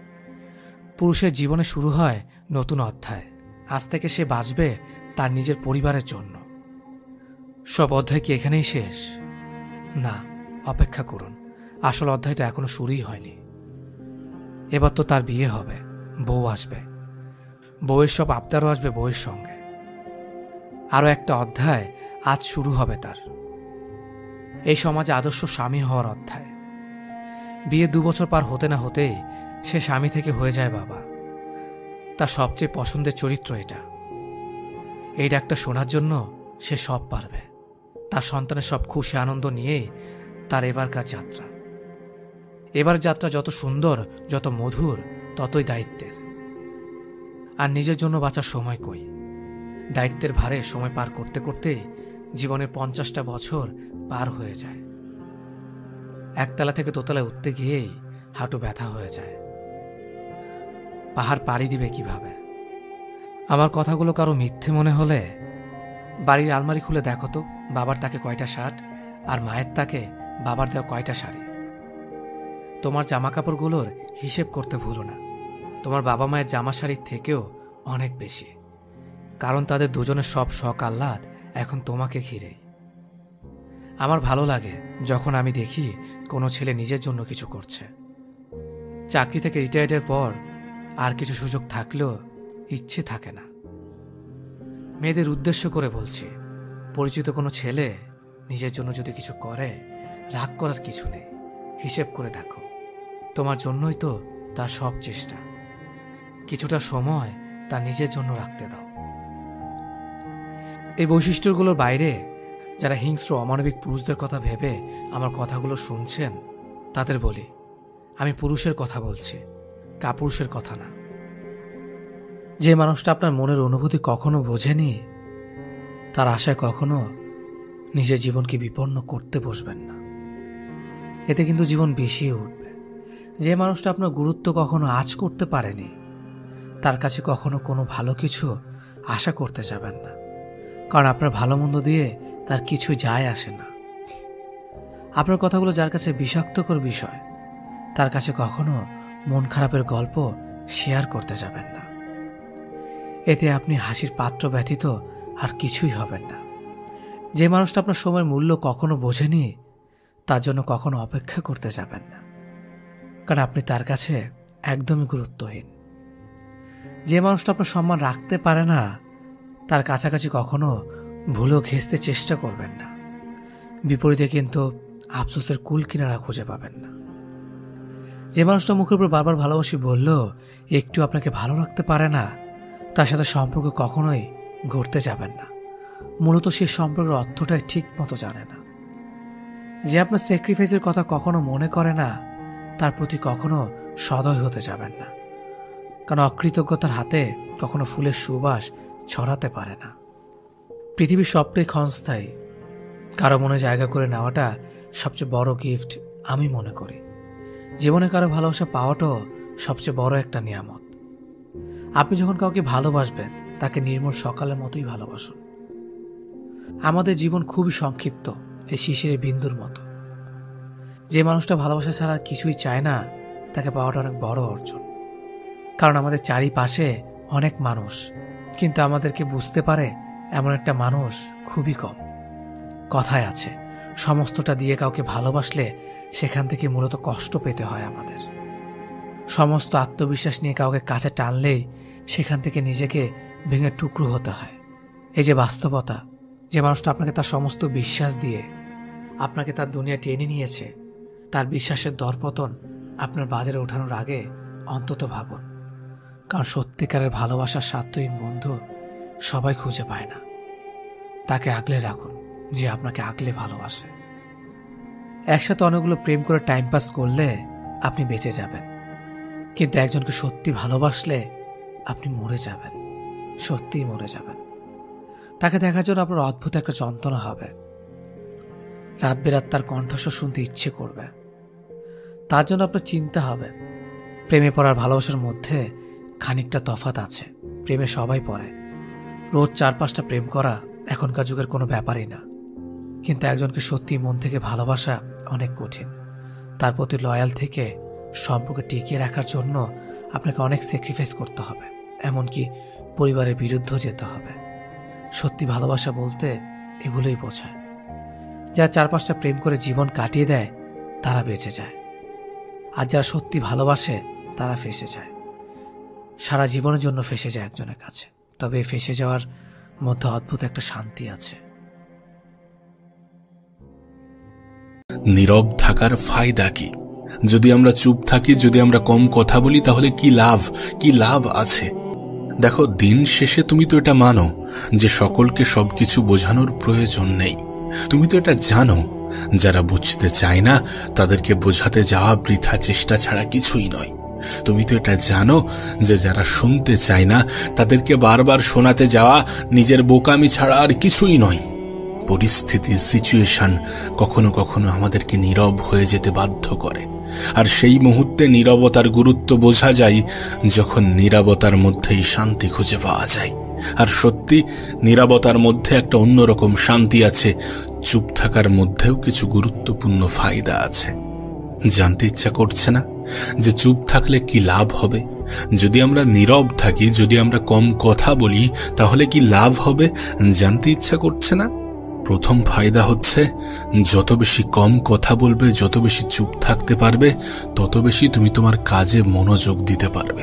পুরুষের জীবনে শুরু হয় নতুন অধ্যায়। আজ থেকে সে বাঁচবে তার নিজের পরিবারের জন্য। সব অধ্যায় কি এখানেই শেষ? না, অপেক্ষা করুন, আসল অধ্যায় তো এখনো শুরুই হয়নি। এবার তো তার বিয়ে হবে, বউ আসবে, বউয়ের সব আবদারও আসবে বউয়ের সঙ্গে। আরও একটা অধ্যায় আজ শুরু হবে তার, এই সমাজে আদর্শ স্বামী হওয়ার অধ্যায়। বিয়ে 2 বছর পার হতে না হতেই সে স্বামী থেকে হয়ে যায় বাবা। তার সবচেয়ে পছন্দের চরিত্র এটা। এই ডাকটা শোনার জন্য সে সব পারবে। তার সন্তানের সব খুশি আনন্দ নিয়েই তার এবারকার যাত্রা। এবার যাত্রা যত সুন্দর, যত মধুর, ততই দায়িত্বের। আর নিজের জন্য বাঁচার সময় কই? দায়িত্বের ভারে সময় পার করতে করতেই জীবনের 50টা বছর পার হয়ে যায়। একতলা থেকে দোতলায় উঠতে গিয়েই হাঁটু ব্যথা হয়ে যায়। পাহাড় পাড়ি দিবে কিভাবে? আমার কথাগুলো কারো মিথ্যে মনে হলে বাড়ির আলমারি খুলে দেখো তো, বাবার তাকে কয়টা শার্ট আর মায়ের তাকে বাবার দেওয়া কয়টা শাড়ি। তোমার জামা কাপড়গুলোর হিসেব করতে ভুলো না। তোমার বাবা মায়ের জামা শাড়ির থেকেও অনেক বেশি, কারণ তাদের দুজনের সব শখ আহ্লাদ এখন তোমাকে ঘিরে। আমার ভালো লাগে যখন আমি দেখি কোনো ছেলে নিজের জন্য কিছু করছে। চাকরি থেকে রিটায়ার্ডের পর আর কিছু সুযোগ থাকলেও ইচ্ছে থাকে না। মেয়েদের উদ্দেশ্য করে বলছি, পরিচিত কোনো ছেলে নিজের জন্য যদি কিছু করে, রাগ করার কিছু নেই। হিসেব করে দেখো, তোমার জন্যই তো তার সব চেষ্টা। কিছুটা সময় তার নিজের জন্য রাখতে দাও। এই বৈশিষ্ট্যগুলোর বাইরে যারা হিংস্র অমানবিক পুরুষদের কথা ভেবে আমার কথাগুলো শুনছেন, তাদের বলি, আমি পুরুষের কথা বলছি, কাপুরুষের কথা না। যে মানুষটা আপনার মনের অনুভূতি কখনো বোঝেনি, তার আশায় কখনো নিজের জীবনকে বিপন্ন করতে বসবেন না। এতে কিন্তু জীবন বেশিই উঠবে। যে মানুষটা আপনার গুরুত্ব কখনো আঁচ করতে পারেনি, তার কাছে কখনো কোনো ভালো কিছু আশা করতে যাবেন না, কারণ আপনার ভালো মন্দ দিয়ে তার কিছু যায় আসে না। আপনার কথাগুলো যার কাছে বিষাক্তকর বিষয়, তার কাছে কখনো মন খারাপের গল্প শেয়ার করতে যাবেন না। এতে আপনি হাসির পাত্র ব্যতীত আর কিছুই হবেন না। যে মানুষটা আপনার সময়ের মূল্য কখনো বোঝেনি, তার জন্য কখনো অপেক্ষা করতে যাবেন না, কারণ আপনি তার কাছে একদমই গুরুত্বহীন। যে মানুষটা আপনার সম্মান রাখতে পারে না, তার কাছাকাছি কখনো ভুলেও ঘেঁষতে চেষ্টা করবেন না। বিপরীতে কিন্তু আফসোসের কুল কিনারা খুঁজে পাবেন না। যে মানুষটা মুখের উপর বারবার ভালোবাসি বললেও একটু আপনাকে ভালো রাখতে পারে না, তার সাথে সম্পর্ক কখনোই গড়তে যাবেন না। মূলত সে সম্পর্কের অর্থটাই ঠিক মতো জানে না। যে আপনার স্যাক্রিফাইসের কথা কখনো মনে করে না, তার প্রতি কখনো সদয় হতে যাবেন না, কারণ অকৃতজ্ঞতার হাতে কখনো ফুলের সুবাস ছড়াতে পারে না। পৃথিবীর সবটাই ক্ষণস্থায়ী। কারো মনে জায়গা করে নেওয়াটা সবচেয়ে বড় গিফট আমি মনে করি। জীবনে কারো ভালোবাসা পাওয়াটাও সবচেয়ে বড় একটা নিয়ামত। আপনি যখন কাউকে ভালোবাসবেন, তাকে নির্মল সকালের মতোই ভালোবাসুন। আমাদের জীবন খুবই সংক্ষিপ্ত, এই শিশিরের বিন্দুর মতো। যে মানুষটা ভালোবাসা ছাড়া আর কিছুই চায় না, তাকে পাওয়াটা অনেক বড় অর্জন। কারণ আমাদের চারিপাশে অনেক মানুষ, কিন্তু আমাদেরকে বুঝতে পারে এমন একটা মানুষ খুবই কম। কথায় আছে, সমস্তটা দিয়ে কাউকে ভালোবাসলে সেখান থেকে মূলত কষ্ট পেতে হয় আমাদের। সমস্ত আত্মবিশ্বাস নিয়ে কাউকে কাছে টানলেই সেখান থেকে নিজেকে ভেঙে টুকরো হতে হয়। এই যে বাস্তবতা, যে মানুষটা আপনাকে তার সমস্ত বিশ্বাস দিয়ে আপনাকে তার দুনিয়া টেনে নিয়েছে, তার বিশ্বাসের দরপতন আপনার বাজারে ওঠানোর আগে অন্তত ভাবুন। কারণ সত্যিকারের ভালোবাসার স্বার্থহীন বন্ধু সবাই খুঁজে পায় না। তাকে আগলে রাখুন যে আপনাকে আগলে ভালোবাসে। একসাথে অনেকগুলো প্রেম করে টাইম পাস করলে আপনি বেঁচে যাবেন, কিন্তু একজনকে সত্যি ভালোবাসলে আপনি মরে যাবেন, সত্যিই মরে যাবেন। তাকে দেখার জন্য আপনার অদ্ভুত একটা যন্ত্রণা হবে। রাত বেরাত তার কণ্ঠস্বর শুনতে ইচ্ছে করবে। তার জন্য আপনার চিন্তা হবে। প্রেমে পড়ার ভালোবাসার মধ্যে খানিকটা তফাৎ আছে। প্রেমে সবাই পড়ে, রোজ 4-5টা প্রেম করা এখনকার যুগের কোনো ব্যাপারই না। কিন্তু একজনকে সত্যি মন থেকে ভালোবাসা অনেক কঠিন। তার প্রতি লয়াল থেকে সম্পর্ক টিকিয়ে রাখার জন্য আপনাকে অনেক স্যাক্রিফাইস করতে হবে, এমনকি পরিবারের বিরুদ্ধেও যেতে হবে। সত্যি ভালোবাসা বলতে এগুলোই বোঝায়। যারা 4-5টা প্রেম করে জীবন কাটিয়ে দেয় তারা বেঁচে যায়, আর যারা সত্যি ভালোবাসে তারা ফেঁসে যায়, সারা জীবনের জন্য ফেঁসে যায় একজনের কাছে। তবে এই ফেঁসে যাওয়ার মধ্যে অদ্ভুত একটা শান্তি আছে। নীরব থাকার ফায়দা কি? যদি আমরা চুপ থাকি, যদি আমরা কম কথা বলি, তাহলে কি লাভ আছে? দেখো, দিন শেষে তুমি তো এটা মানো যে সকলকে সবকিছু বোঝানোর প্রয়োজন নেই। তুমি তো এটা জানো যারা বুঝতে চায় না তাদেরকে বোঝাতে যাওয়া বৃথা চেষ্টা ছাড়া কিছুই নয়। তুমি তো এটা জানো যে যারা শুনতে চায় না তাদেরকে বারবার শোনাতে যাওয়া নিজের বোকামি ছাড়া আর কিছুই নয়। পরিস্থিতি, সিচুয়েশন কখনো কখনো আমাদেরকে নীরব হয়ে যেতে বাধ্য করে, আর সেই মুহূর্তে নীরবতার গুরুত্ব বোঝা যায় যখন নীরবতার মধ্যেই শান্তি খুঁজে পাওয়া যায়। আর সত্যি নীরবতার মধ্যে একটা অন্যরকম শান্তি আছে। চুপ থাকার মধ্যেও কিছু গুরুত্বপূর্ণ ফায়দা আছে। জানতে ইচ্ছা করছে না যে চুপ থাকলে কি লাভ হবে? যদি আমরা নীরব থাকি, যদি আমরা কম কথা বলি, তাহলে কি লাভ হবে? জানতে ইচ্ছা করছে না? প্রথম ফায়দা হচ্ছে, যত বেশি কম কথা বলবে, যত বেশি চুপ থাকতে পারবে, তত বেশি তুমি তোমার কাজে মনোযোগ দিতে পারবে,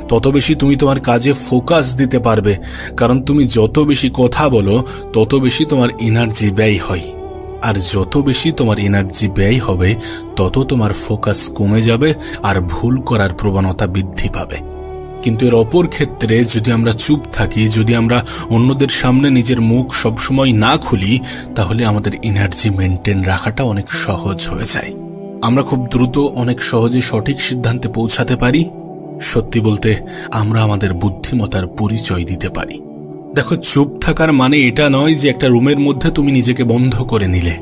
তত বেশি তুমি তোমার কাজে ফোকাস দিতে পারবে। কারণ তুমি যত বেশি কথা বলো তত বেশি তোমার এনার্জি ব্যয় হয়, আর যত বেশি তোমার এনার্জি ব্যয় হবে তত তোমার ফোকাস কমে যাবে আর ভুল করার প্রবণতা বৃদ্ধি পাবে। কিন্তু এর অপর ক্ষেত্রে যদি আমরা চুপ থাকি, যদি আমরা অন্যদের সামনে নিজের মুখ সবসময় না খুলি, তাহলে আমাদের এনার্জি মেনটেন রাখাটা অনেক সহজ হয়ে যায়। আমরা খুব দ্রুত, অনেক সহজে সঠিক সিদ্ধান্তে পৌঁছাতে পারি। সত্যি বলতে, আমরা আমাদের বুদ্ধিমত্তার পরিচয় দিতে পারি। দেখো, চুপ থাকার মানে এটা নয় যে একটা রুমের মধ্যে তুমি নিজেকে বন্ধ করে নিলে।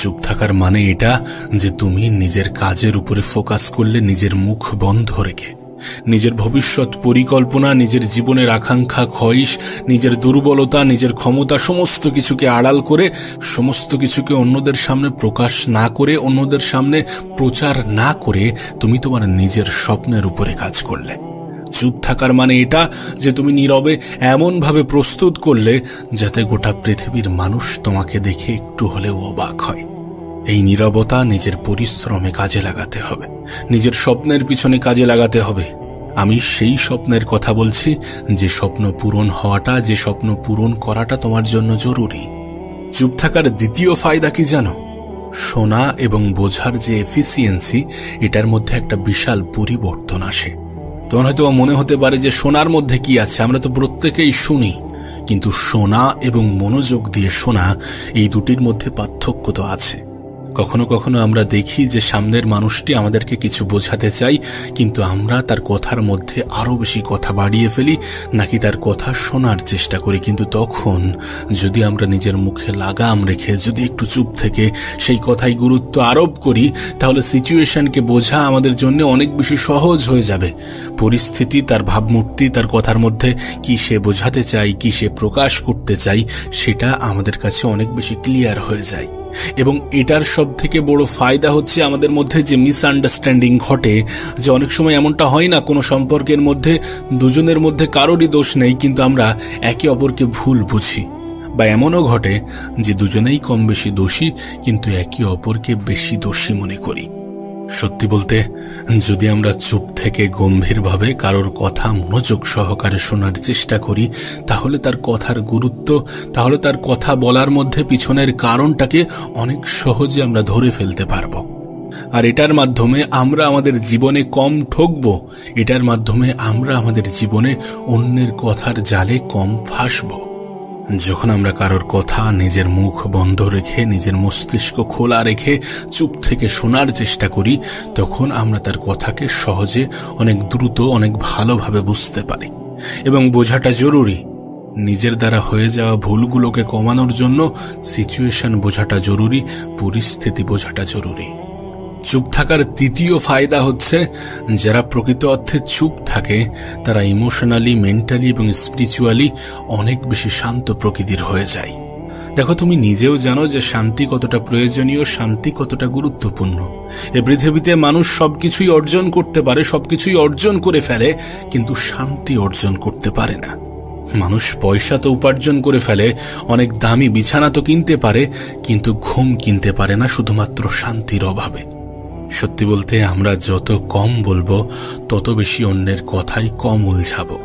চুপ থাকার মানে এটা যে তুমি নিজের কাজের উপরে ফোকাস করলে, নিজের মুখ বন্ধ রেখে, নিজের ভবিষ্যৎ পরিকল্পনা, নিজের জীবনের আকাঙ্ক্ষা, খয়েশ, নিজের দুর্বলতা, নিজের ক্ষমতা, সমস্ত কিছুকে আড়াল করে, সমস্ত কিছুকে অন্যদের সামনে প্রকাশ না করে, অন্যদের সামনে প্রচার না করে তুমি তোমার নিজের স্বপ্নের উপরে কাজ করলে। চুপ থাকার মানে এটা যে তুমি নীরবে এমনভাবে প্রস্তুত করলে যাতে গোটা পৃথিবীর মানুষ তোমাকে দেখে একটু হলেও অবাক হয়। এই নীরবতা নিজের পরিশ্রমে কাজে লাগাতে হবে, নিজের স্বপ্নের পিছনে কাজে লাগাতে হবে। আমি সেই স্বপ্নের কথা বলছি যে স্বপ্ন পূরণ হওয়াটা, যে স্বপ্ন পূরণ করাটা তোমার জন্য জরুরি। চুপ থাকার দ্বিতীয় ফায়দা কি জানো? শোনা এবং বোঝার যে এফিসিয়েন্সি, এটার মধ্যে একটা বিশাল পরিবর্তন আসে। তোমার হয়তো মনে হতে পারে যে শোনার মধ্যে কি আছে, আমরা তো প্রত্যেকেই শুনি, কিন্তু শোনা এবং মনোযোগ দিয়ে শোনা, এই দুটির মধ্যে পার্থক্য তো আছে। কখনো কখনো আমরা দেখি যে সামনের মানুষটি আমাদেরকে কিছু বোঝাতে চাই, কিন্তু আমরা তার কথার মধ্যে আরো বেশি কথা বাড়িয়ে ফেলি, নাকি তার কথা শোনার চেষ্টা করি। কিন্তু তখন যদি আমরা নিজের মুখে লাগাম রেখে, যদি একটু চুপ থেকে সেই কথাই গুরুত্ব আরোপ করি, তাহলে সিচুয়েশনকে বোঝা আমাদের জন্য অনেক বেশি সহজ হয়ে যাবে। পরিস্থিতি, তার ভাবমূর্তি, তার কথার মধ্যে কি সে বোঝাতে চাই, কি সে প্রকাশ করতে চাই, সেটা আমাদের কাছে অনেক বেশি ক্লিয়ার হয়ে যায়। এবং এটার সব থেকে বড় ফায়দা হচ্ছে আমাদের মধ্যে যে মিসআন্ডারস্ট্যান্ডিং ঘটে, যে অনেক সময় এমনটা হয় না, কোনো সম্পর্কের মধ্যে দুজনের মধ্যে কারোরই দোষ নেই, কিন্তু আমরা একে অপরকে ভুল বুঝি। বা এমনও ঘটে যে দুজনেই কম বেশি দোষী, কিন্তু একে অপরকে বেশি দোষী মনে করি। সত্যি বলতে, যদি আমরা চুপ থেকে গম্ভীরভাবে কারোর কথা মনোযোগ সহকারে শোনার চেষ্টা করি, তাহলে তার কথার গুরুত্ব, তাহলে তার কথা বলার মধ্যে পিছনের কারণটাকে অনেক সহজে আমরা ধরে ফেলতে পারবো। আর এটার মাধ্যমে আমরা আমাদের জীবনে কম ঠকবো, এটার মাধ্যমে আমরা আমাদের জীবনে অন্যের কথার জালে কম ফাঁসবো। যখন আমরা কারোর কথা নিজের মুখ বন্ধ রেখে, নিজের মস্তিষ্ক খোলা রেখে চুপ থেকে শোনার চেষ্টা করি, তখন আমরা তার কথাকে সহজে, অনেক দ্রুত, অনেক ভালোভাবে বুঝতে পারি। এবং বোঝাটা জরুরি। নিজের দ্বারা হয়ে যাওয়া ভুলগুলোকে কমানোর জন্য সিচুয়েশন বোঝাটা জরুরি, পরিস্থিতি বোঝাটা জরুরি। চুপ থাকার তৃতীয় ফায়দা হচ্ছে, যারা প্রকৃত অর্থে চুপ থাকে তারা ইমোশনালি, মেন্টালি এবং স্পিরিচুয়ালি অনেক বেশি শান্ত প্রকৃতির হয়ে যায়। দেখো, তুমি নিজেও জানো যে শান্তি কতটা প্রয়োজনীয়, শান্তি কতটা গুরুত্বপূর্ণ। এ পৃথিবীতে মানুষ সবকিছুই অর্জন করতে পারে, সবকিছুই অর্জন করে ফেলে, কিন্তু শান্তি অর্জন করতে পারে না। মানুষ পয়সা তো উপার্জন করে ফেলে, অনেক দামি বিছানা তো কিনতে পারে, কিন্তু ঘুম কিনতে পারে না, শুধুমাত্র শান্তির অভাবে। সত্যি বলতে, আমরা যত কম বলবো তত বেশি অন্যের কথাই কম উলঝাবো,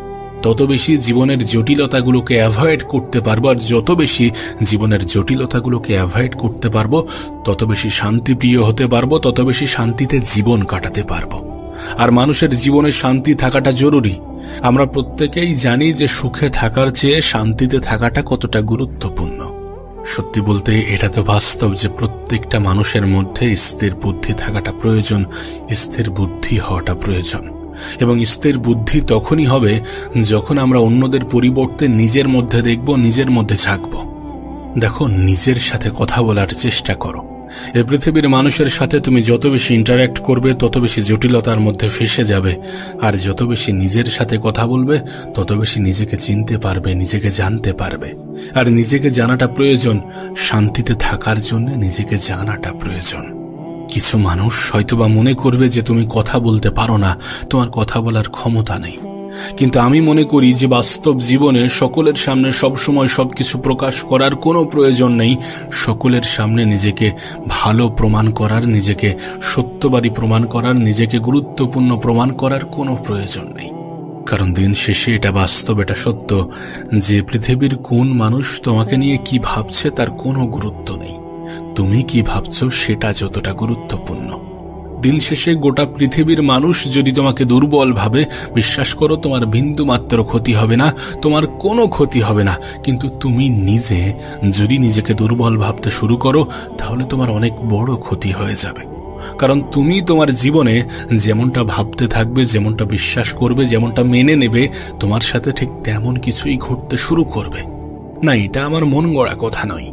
তত বেশি জীবনের জটিলতাগুলোকে অ্যাভয়েড করতে পারবো। আর যত বেশি জীবনের জটিলতাগুলোকে অ্যাভয়েড করতে পারবো তত বেশি শান্তিপ্রিয় হতে পারবো, তত বেশি শান্তিতে জীবন কাটাতে পারবো। আর মানুষের জীবনে শান্তি থাকাটা জরুরি। আমরা প্রত্যেকেই জানি যে সুখে থাকার চেয়ে শান্তিতে থাকাটা কতটা গুরুত্বপূর্ণ। সত্যি বলতে, এটা তো বাস্তব যে প্রত্যেকটা মানুষের মধ্যে স্থির বুদ্ধি থাকাটা প্রয়োজন, স্থির বুদ্ধি হওয়াটা প্রয়োজন। এবং স্থির বুদ্ধি তখনই হবে যখন আমরা অন্যদের পরিবর্তে নিজের মধ্যে দেখব, নিজের মধ্যে ঝাঁকব। দেখো, নিজের সাথে কথা বলার চেষ্টা করো। এই পৃথিবীর মানুষের সাথে তুমি যত বেশি ইন্টারঅ্যাক্ট করবে তত বেশি জটিলতার মধ্যে ফেসে যাবে। আর যত বেশি নিজের সাথে কথা বলবে তত বেশি নিজেকে চিনতে পারবে, নিজেকে জানতে পারবে। আর নিজেকে জানাটা প্রয়োজন, শান্তিতে থাকার জন্য নিজেকে জানাটা প্রয়োজন। কিছু মানুষ হয়তোবা মনে করবে যে তুমি কথা বলতে পারো না, তোমার কথা বলার ক্ষমতা নেই। কিন্তু আমি মনে করি যে বাস্তব জীবনে সকলের সামনে সবসময় সবকিছু প্রকাশ করার কোনো প্রয়োজন নেই। সকলের সামনে নিজেকে ভালো প্রমাণ করার, নিজেকে সত্যবাদী প্রমাণ করার, নিজেকে গুরুত্বপূর্ণ প্রমাণ করার কোনো প্রয়োজন নেই। কারণ দিন শেষে এটা বাস্তব, এটা সত্য যে পৃথিবীর কোন মানুষ তোমাকে নিয়ে কি ভাবছে তার কোনো গুরুত্ব নেই। তুমি কি ভাবছো সেটা যতটা গুরুত্বপূর্ণ। দিন শেষে গোটা পৃথিবীর মানুষ যদি তোমাকে দুর্বল ভাবে, বিশ্বাস করো তোমার বিন্দু মাত্র ক্ষতি হবে না, তোমার কোনো ক্ষতি হবে না। কিন্তু তুমি নিজে যদি নিজেকে দুর্বল ভাবতে শুরু করো তাহলে তোমার অনেক বড় ক্ষতি হয়ে যাবে। কারণ তুমি তোমার জীবনে যেমনটা ভাবতে থাকবে, যেমনটা বিশ্বাস করবে, যেমনটা মেনে নেবে, তোমার সাথে ঠিক তেমন কিছুই ঘটতে শুরু করবে। না, এটা আমার মন গড়া কথা নয়,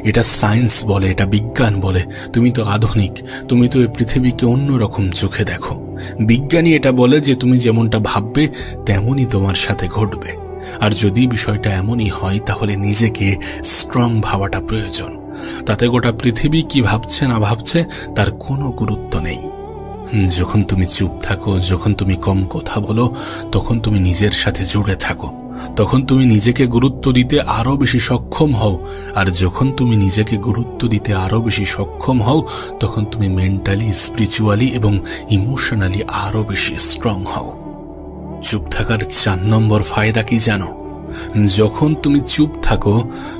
এটা সায়েন্স বলে, এটা বিজ্ঞান বলে। তুমি তো আধুনিক, তুমি তো এই পৃথিবীকে অন্যরকম চোখে দেখো। বিজ্ঞানী এটা বলে যে তুমি যেমনটা ভাববে তেমনই তোমার সাথে ঘটবে। আর যদি বিষয়টা এমনই হয় তাহলে নিজেকে স্ট্রং ভাবাটা প্রয়োজন। তাতে গোটা পৃথিবী কি ভাবছে না ভাবছে তার কোনো গুরুত্ব নেই। যখন তুমি চুপ থাকো, যখন তুমি কম কথা বলো, তখন তুমি নিজের সাথে জুড়ে থাকো, তখন তুমি নিজেকে গুরুত্ব দিতে আরো বেশি সক্ষম হও। আর যখন তুমি নিজেকে গুরুত্ব দিতে আরো বেশি সক্ষম হও তখন তুমি মেন্টালি, স্পিরিচুয়ালি এবং ইমোশনালি আরো বেশি স্ট্রং হও। চুপ থাকার 4 নম্বর ফায়দা কি জানো? যখন তুমি চুপ থাকো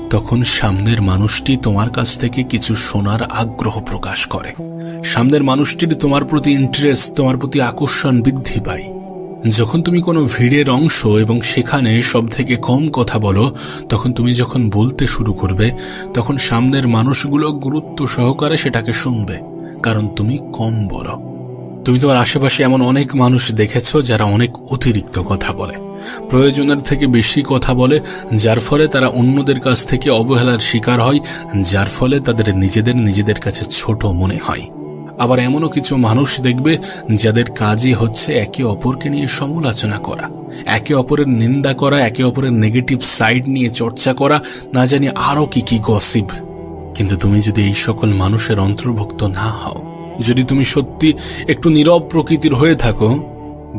তখন সামনের মানুষটি তোমার কাছ থেকে কিছু শোনার আগ্রহ প্রকাশ করে। সামনের মানুষটির তোমার প্রতি ইন্টারেস্ট, তোমার প্রতি আকর্ষণ বৃদ্ধি পায়। যখন তুমি কোনো ভিড়ের অংশ এবং সেখানে সব থেকে কম কথা বলো, তখন তুমি যখন বলতে শুরু করবে তখন সামনের মানুষগুলো গুরুত্ব সহকারে সেটাকে শুনবে, কারণ তুমি কম বলো। তুমি তোমার আশেপাশে এমন অনেক মানুষ দেখেছো যারা অনেক অতিরিক্ত কথা বলে, প্রয়োজনের থেকে বেশি কথা বলে, যার ফলে তারা অন্যদের কাছ থেকে অবহেলার শিকার হয়, যার ফলে তাদের নিজেদের কাছে ছোট মনে হয়। আবার এমনও কিছু মানুষ দেখবে যাদের কাজই হচ্ছে একে অপরকে নিয়ে সমালোচনা করা, একে অপরের নিন্দা করা, একে অপরের নেগেটিভ সাইড নিয়ে চর্চা করা, না জানি আরো কি গসিপ। কিন্তু তুমি যদি এই সকল মানুষের অন্তর্ভুক্ত না হও, যদি তুমি সত্যি একটু নীরব প্রকৃতির হয়ে থাকো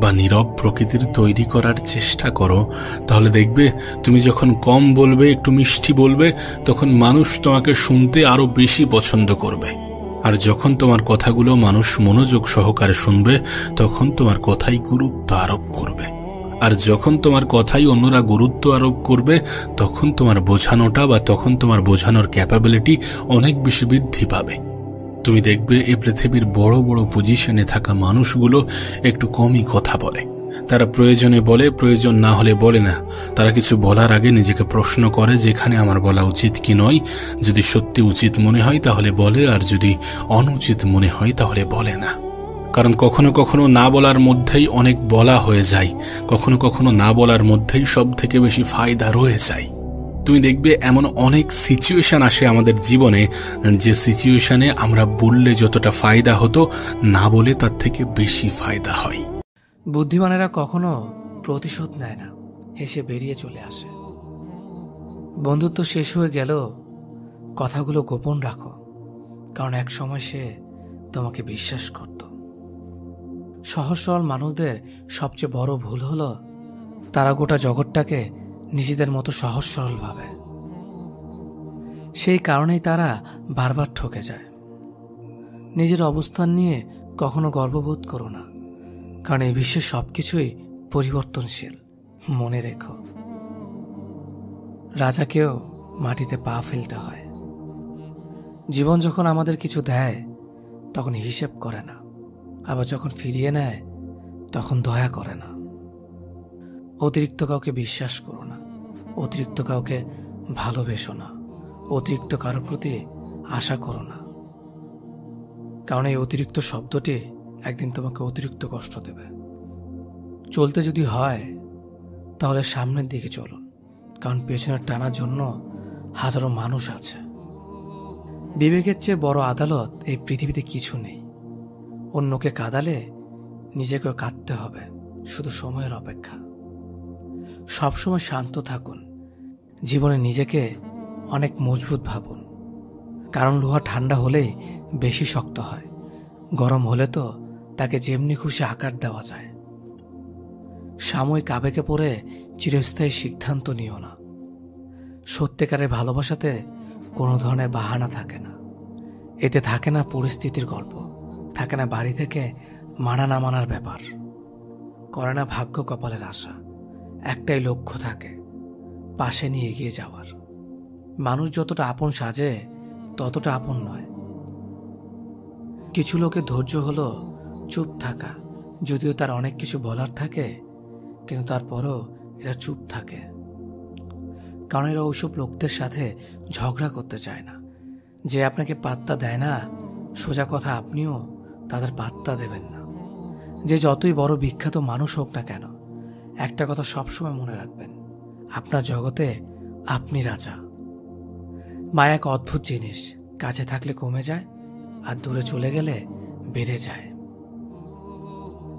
বা নীরব প্রকৃতির তৈরি করার চেষ্টা করো, তাহলে দেখবে তুমি যখন কম বলবে, একটু মিষ্টি বলবে, তখন মানুষ তোমাকে শুনতে আরো বেশি পছন্দ করবে। আর যখন তোমার কথাগুলো মানুষ মনোযোগ সহকারে শুনবে তখন তোমার কথাই গুরুত্ব আরোপ করবে। আর যখন তোমার কথাই অন্যরা গুরুত্ব আরোপ করবে তখন তোমার বোঝানোটা বা তখন তোমার বোঝানোর ক্যাপাবিলিটি অনেক বেশি বৃদ্ধি পাবে। তুমি দেখবে এই পৃথিবীর বড় বড় পজিশনে থাকা মানুষগুলো একটু কমই কথা বলে, তারা প্রয়োজনে বলে, প্রয়োজন না হলে বলে না। তারা কিছু বলার আগে নিজেকে প্রশ্ন করে যেখানে আমার বলা উচিত কি নয়। যদি সত্যি উচিত মনে হয় তাহলে বলে, আর যদি অনুচিত মনে হয় তাহলে বলে না। কারণ কখনো কখনো না বলার মধ্যেই অনেক বলা হয়ে যায়, কখনো কখনো না বলার মধ্যেই সব থেকে বেশি ফায়দা রয়ে যায়। তুমি দেখবে এমন অনেক সিচুয়েশন আসে আমাদের জীবনে, যে সিচুয়েশনে আমরা বললে যতটা ফায়দা হতো, না বলে তার থেকে বেশি ফায়দা হয়। বুদ্ধিমানেরা কখনো প্রতিশোধ নেয় না, হেসে বেরিয়ে চলে আসে। বন্ধুত্ব শেষ হয়ে গেল, কথাগুলো গোপন রাখো, কারণ এক সময় সে তোমাকে বিশ্বাস করত। সহজ সরল মানুষদের সবচেয়ে বড় ভুল হলো তারা গোটা জগৎটাকে নিজেদের মতো সহজ সরল ভাবে। সেই কারণেই তারা বারবার ঠকে যায়। নিজের অবস্থান নিয়ে কখনো গর্ববোধ করো না, কারণ এই বিশ্বের সবকিছুই পরিবর্তনশীল। মনে রেখো, রাজাকেও মাটিতে পা ফেলতে হয়। জীবন যখন আমাদের কিছু দেয় তখন হিসেব করে না, আবার যখন ফিরিয়ে নেয় তখন দয়া করে না। অতিরিক্ত কাউকে বিশ্বাস করো না, অতিরিক্ত কাউকে ভালোবেসো না, অতিরিক্ত কারোর প্রতি আশা করো না, কারণ এই অতিরিক্ত শব্দটি একদিন তোমাকে অতিরিক্ত কষ্ট দেবে। চলতে যদি হয় তাহলে সামনের দিকে চলুন, কারণ পেছনে টানার জন্য হাজারো মানুষ আছে। বিবেকের চেয়ে বড় আদালত এই পৃথিবীতে কিছু নেই। অন্যকে কাঁদালে নিজেকেও কাঁদতে হবে, শুধু সময়ের অপেক্ষা। সবসময় শান্ত থাকুন, জীবনে নিজেকে অনেক মজবুত ভাবুন, কারণ লোহা ঠান্ডা হলেই বেশি শক্ত হয়, গরম হলে তো তাকে যেমনি খুশি আকার দেওয়া যায়। সাময়িক আবেগে পড়ে চিরস্থায়ী সিদ্ধান্ত নিও না। সত্যিকারের ভালোবাসাতে কোনো ধরনের বাহানা থাকে না। এতে থাকে না পরিস্থিতির গল্প, থাকে না বাড়ি থেকে মানা না মানার ব্যাপার, করে না ভাগ্য কপালের আশা। একটাই লক্ষ্য থাকে, পাশে নিয়ে এগিয়ে যাওয়ার। মানুষ যতটা আপন সাজে ততটা আপন নয়। কিছু লোকের ধৈর্য হলো চুপ থাকা, যদিও তার অনেক কিছু বলার থাকে, কিন্তু তারপরও এরা চুপ থাকে। কারণ এরা ওইসব লোকদের সাথে ঝগড়া করতে চায় না। যে আপনাকে পাত্তা দেয় না, সোজা কথা আপনিও তাদের পাত্তা দেবেন না। যে যতই বড় বিখ্যাত মানুষ হোক না কেন, একটা কথা সবসময় মনে রাখবেন, আপনার জগতে আপনি রাজা। মায়া এক অদ্ভুত জিনিস, কাছে থাকলে কমে যায় আর দূরে চলে গেলে বেড়ে যায়।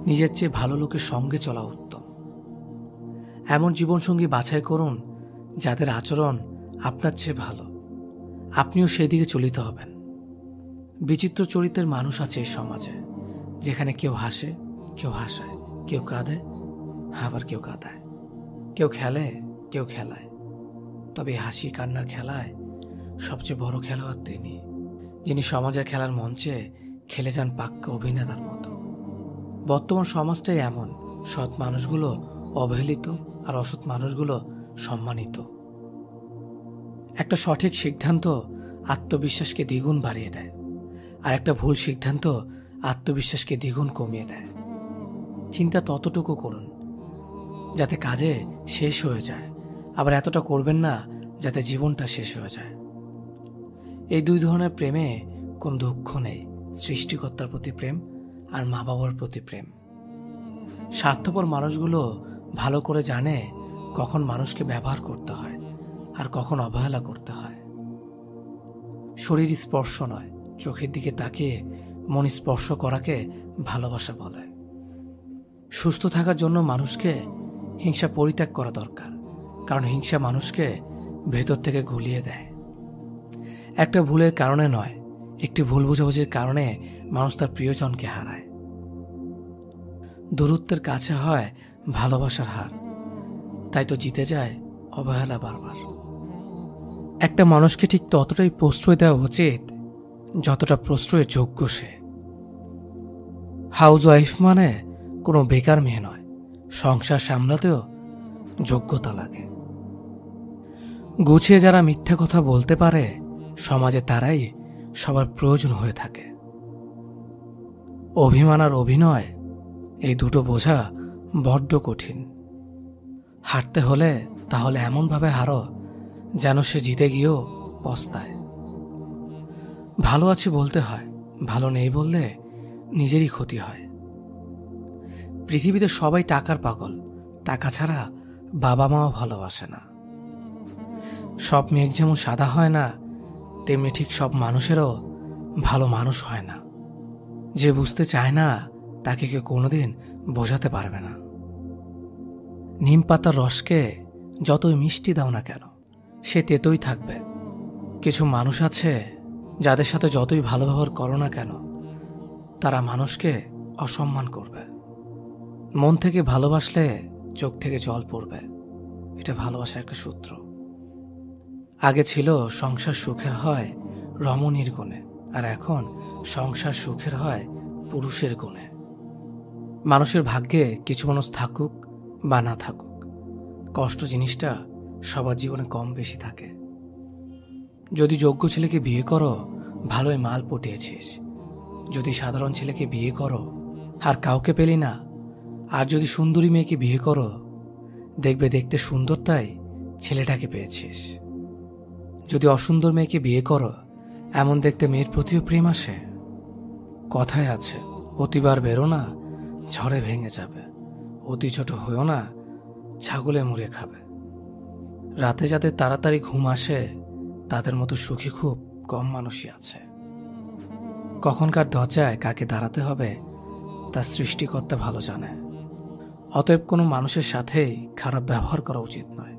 নিজের চেয়ে ভালো লোকের সঙ্গে চলা উত্তম। এমন জীবনসঙ্গী বাছাই করুন যাদের আচরণ আপনার চেয়ে ভালো, আপনিও সেদিকে চলিত হবেন। বিচিত্র চরিত্রের মানুষ আছে এই সমাজে, যেখানে কেউ হাসে, কেউ হাসায়, কেউ কাঁদে, আবার কেউ কাঁদায়, কেউ খেলে, কেউ খেলায়। তবে হাসি কান্নার খেলায় সবচেয়ে বড় খেলোয়াড় তিনি, যিনি সমাজের খেলার মঞ্চে খেলে যান পাক্কা অভিনেতার মতো। বর্তমান সমাজটাই এমন, সৎ মানুষগুলো অবহেলিত আর অসৎ মানুষগুলো সম্মানিত। একটা সঠিক সিদ্ধান্ত আত্মবিশ্বাসকে দ্বিগুণ বাড়িয়ে দেয়, আর একটা ভুল সিদ্ধান্ত আত্মবিশ্বাসকে দ্বিগুণ কমিয়ে দেয়। চিন্তা ততটুকু করুন যাতে কাজে শেষ হয়ে যায়, আবার এতটা করবেন না যাতে জীবনটা শেষ হয়ে যায়। এই দুই ধরনের প্রেমে কোনো দুঃখ নেই, সৃষ্টিকর্তার প্রতি প্রেম আর মা বাবার প্রতি প্রেম। স্বার্থপর মানুষগুলো ভালো করে জানে কখন মানুষকে ব্যবহার করতে হয় আর কখন অবহেলা করতে হয়। শরীর স্পর্শ নয়, চোখের দিকে তাকিয়ে মন স্পর্শ করাকে ভালোবাসা বলে। সুস্থ থাকার জন্য মানুষকে হিংসা পরিত্যাগ করা দরকার, কারণ হিংসা মানুষকে ভেতর থেকে গুলিয়ে দেয়। একটা ভুলের কারণে নয়, একটি ভুল বোঝাবুঝির কারণে মানুষ তার প্রিয়জনকে হারায়। দূরত্বের কাছে হয় ভালোবাসার হার, তাই তো জিতে যায় অবহেলা বারবার। একটা মানুষকে ঠিক ততটাই প্রশ্রয় দেওয়া উচিত যতটা প্রশ্রয়ের যোগ্য সে। হাউস ওয়াইফ মানে কোনো বেকার মেয়ে নয়, সংসার সামলাতেও যোগ্যতা লাগে। গুছিয়ে যারা মিথ্যা কথা বলতে পারে সমাজে তারাই সবার প্রয়োজন হয়ে থাকে। অভিমান আর অভিনয় এই দুটো বোঝা বড্ড কঠিন। হারতে হলে তাহলে এমনভাবে হারো যেন সে জিতে গিয়েও পস্তায়। ভালো আছি বলতে হয়, ভালো নেই বললে নিজেরই ক্ষতি হয়। পৃথিবীতে সবাই টাকার পাগল, টাকা ছাড়া বাবা মাও ভালোবাসে না। সব মেঘ যেমন সাদা হয় না, তেমনি ঠিক সব মানুষেরও ভালো মানুষ হয় না। যে বুঝতে চায় না তাকে কেউ কোনোদিন বোঝাতে পারবে না। নিম পাতার রসকে যতই মিষ্টি দাও না কেন, সে তেতোই থাকবে। কিছু মানুষ আছে যাদের সাথে যতই ভালো ব্যবহার করো না কেন, তারা মানুষকে অসম্মান করবে। মন থেকে ভালোবাসলে চোখ থেকে জল পড়বে, এটা ভালোবাসার একটা সূত্র। আগে ছিল সংসার সুখের হয় রমণীর গুণে, আর এখন সংসার সুখের হয় পুরুষের গুণে। মানুষের ভাগ্যে কিছু মানুষ থাকুক বা না থাকুক, কষ্ট জিনিসটা সবার জীবনে কম বেশি থাকে। যদি যোগ্য ছেলেকে বিয়ে করো, ভালোই মাল পটিয়েছিস। যদি সাধারণ ছেলেকে বিয়ে করো আর কাউকে পেলি না, আর যদি সুন্দরী মেয়েকে বিয়ে করো, দেখবে দেখতে সুন্দর তাই ছেলেটাকে পেয়েছিস। যদি অসুন্দর মেয়েকে বিয়ে করো, এমন দেখতে মেয়ের প্রতিও প্রেম আসে। কথায় আছে, অতিবার বেরো না, ঝড়ে ভেঙে যাবে। অতি ছোট হয়েও না, ছাগলে মুড়ে খাবে। রাতে যাদের তাড়াতাড়ি ঘুম আসে, তাদের মতো সুখী খুব কম মানুষই আছে। কখনকার দরজায় কাকে দাঁড়াতে হবে তা সৃষ্টিকর্তা ভালো জানে। অতএব কোনো মানুষের সাথেই খারাপ ব্যবহার করা উচিত নয়।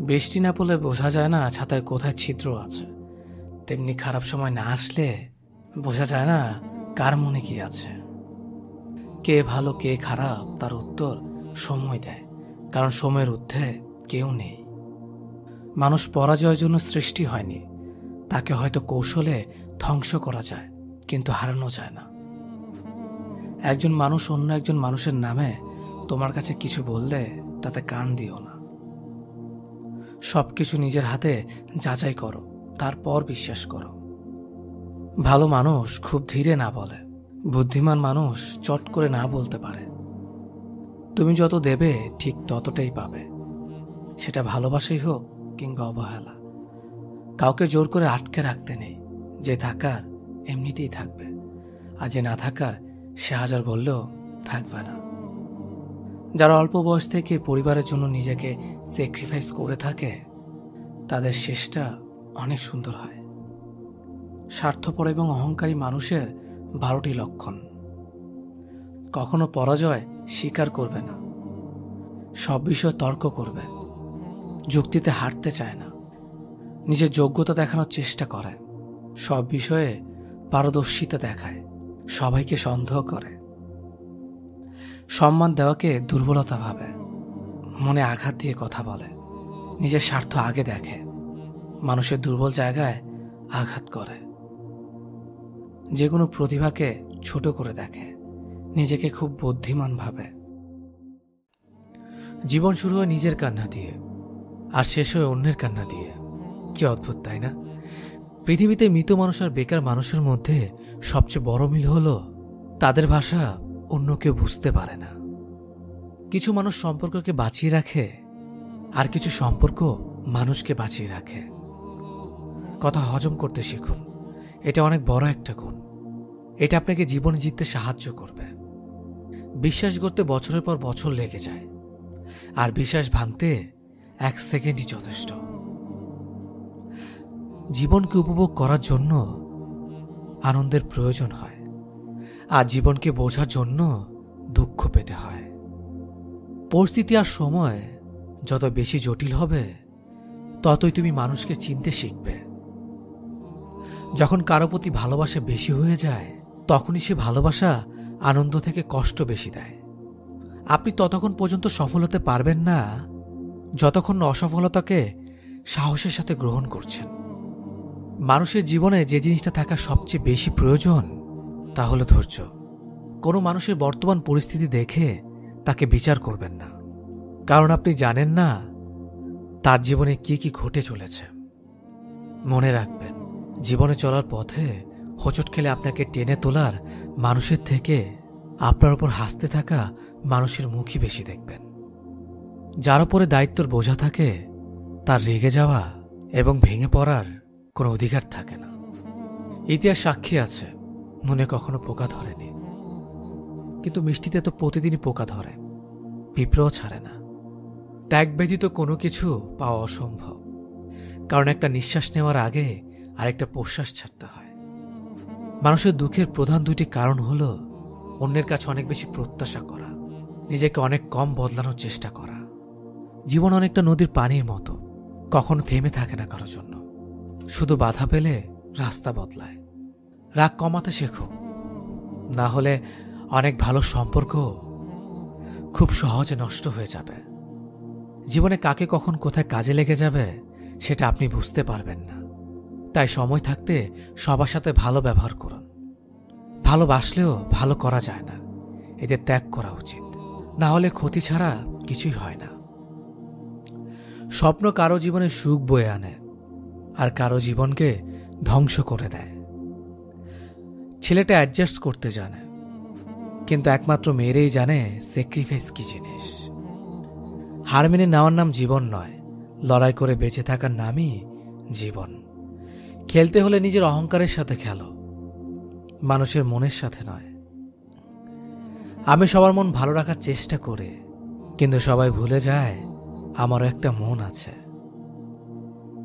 বৃষ্টি না পড়লে বোঝা যায় না ছাতায় কোথায় ছিদ্র আছে, তেমনি খারাপ সময় না আসলে বোঝা যায় না কার মনে কি আছে। কে ভালো কে খারাপ তার উত্তর সময় দেয়, কারণ সময়ের ঊর্ধ্বে কেউ নেই। মানুষ পরাজয়ের জন্য সৃষ্টি হয়নি, তাকে হয়তো কৌশলে ধ্বংস করা যায়, কিন্তু হারানো যায় না। একজন মানুষ অন্য একজন মানুষের নামে তোমার কাছে কিছু বললে তাতে কান দিও না। সবকিছু নিজের হাতে যাচাই করো, তারপর বিশ্বাস করো। ভালো মানুষ খুব ধীরে না বলে, বুদ্ধিমান মানুষ চট করে না বলতে পারে। তুমি যত দেবে ঠিক ততটাই পাবে, সেটা ভালোবাসাই হোক কিংবা অবহেলা। কাউকে জোর করে আটকে রাখতে নেই, যে থাকার এমনিতেই থাকবে, আর যে না থাকার সে হাজার বললেও থাকবে না। যারা অল্প বয়স থেকে পরিবারের জন্য নিজেকে স্যাক্রিফাইস করে থাকে, তাদের শেষটা অনেক সুন্দর হয়। স্বার্থপর এবং অহংকারী মানুষের 12টি লক্ষণ। কখনো পরাজয় স্বীকার করবে না, সব বিষয়ে তর্ক করবে, যুক্তিতে হারতে চায় না, নিজের যোগ্যতা দেখানোর চেষ্টা করে, সব বিষয়ে পারদর্শিতা দেখায়, সবাইকে সন্দেহ করে, সম্মান দেওয়াকে দুর্বলতা ভাবে, মনে আঘাত দিয়ে কথা বলে, নিজের স্বার্থ আগে দেখে, মানুষের দুর্বল জায়গায় আঘাত করে, যে কোনো প্রতিভাকে ছোট করে দেখে, নিজেকে খুব বুদ্ধিমান ভাবে। জীবন শুরু হয় নিজের কান্না দিয়ে আর শেষ হয় অন্যের কান্না দিয়ে। কি অদ্ভুত তাই না? পৃথিবীতে মৃত মানুষ আর বেকার মানুষের মধ্যে সবচেয়ে বড় মিল হলো তাদের ভাষা অন্য কেউ বুঝতে পারে না। কিছু মানুষ সম্পর্ককে বাঁচিয়ে রাখে, আর কিছু সম্পর্ক মানুষকে বাঁচিয়ে রাখে। কথা হজম করতে শিখুন, এটা অনেক বড় একটা গুণ। এটা আপনাকে জীবনে জিততে সাহায্য করবে। বিশ্বাস করতে বছরের পর বছর লেগে যায়, আর বিশ্বাস ভাঙতে 1 সেকেন্ডই যথেষ্ট। জীবনকে উপভোগ করার জন্য আনন্দের প্রয়োজন হয়, আর জীবনকে বোঝার জন্য দুঃখ পেতে হয়। পরিস্থিতি আর সময় যত বেশি জটিল হবে, ততই তুমি মানুষকে চিনতে শিখবে। যখন কারো প্রতি ভালোবাসা বেশি হয়ে যায়, তখনই সে ভালোবাসা আনন্দ থেকে কষ্ট বেশি দেয়। আপনি ততক্ষণ পর্যন্ত সফল হতে পারবেন না যতক্ষণ না অসফলতাকে সাহসের সাথে গ্রহণ করছেন। মানুষের জীবনে যে জিনিসটা থাকা সবচেয়ে বেশি প্রয়োজন তা হলো ধৈর্য। কোনো মানুষের বর্তমান পরিস্থিতি দেখে তাকে বিচার করবেন না, কারণ আপনি জানেন না তার জীবনে কি কি ঘটে চলেছে। মনে রাখবেন, জীবনে চলার পথে হোঁচট খেলে আপনাকে টেনে তোলার মানুষের থেকে আপনার উপর হাসতে থাকা মানুষের মুখই বেশি দেখবেন। যার উপরে দায়িত্বর বোঝা থাকে তার রেগে যাওয়া এবং ভেঙে পড়ার কোনো অধিকার থাকে না। ইতিহাস সাক্ষী আছে, মনে কখনো পোকা ধরেনি, কিন্তু মিষ্টিতে তো প্রতিদিনই পোকা ধরে, পিঁপড়েও ছাড়ে না। ত্যাগ ব্যতীত কোনো কিছু পাওয়া অসম্ভব, কারণ একটা নিঃশ্বাস নেওয়ার আগে আরেকটা প্রশ্বাস ছাড়তে হয়। মানুষের দুঃখের প্রধান দুইটি কারণ হল অন্যের কাছে অনেক বেশি প্রত্যাশা করা, নিজেকে অনেক কম বদলানোর চেষ্টা করা। জীবন অনেকটা নদীর পানির মতো, কখনো থেমে থাকে না কারোর জন্য, শুধু বাধা পেলে রাস্তা বদলায়। রাগ কমাতে শেখো, না হলে অনেক ভালো সম্পর্ক খুব সহজে নষ্ট হয়ে যাবে। জীবনে কাকে কখন কোথায় কাজে লেগে যাবে সেটা আপনি বুঝতে পারবেন না। তাই সময় থাকতে সবার সাথে ভালো ব্যবহার করুন। ভালোবাসলেও ভালো করা যায় না, এদের ত্যাগ করা উচিত, না হলে ক্ষতি ছাড়া কিছুই হয় না। স্বপ্ন কারো জীবনে সুখ বয়ে আনে, আর কারো জীবনকে ধ্বংস করে দেয়। ছেলেটা অ্যাডজাস্ট করতে জানে, কিন্তু একমাত্র মেয়েরাই জানে স্যাক্রিফাইস কি জিনিস। হার মেনে নেওয়ার নাম জীবন নয়, লড়াই করে বেঁচে থাকার নামই জীবন। খেলতে হলে নিজের অহংকারের সাথে খেলো, মানুষের মনের সাথে নয়। আমি সবার মন ভালো রাখার চেষ্টা করি, কিন্তু সবাই ভুলে যায় আমারও একটা মন আছে।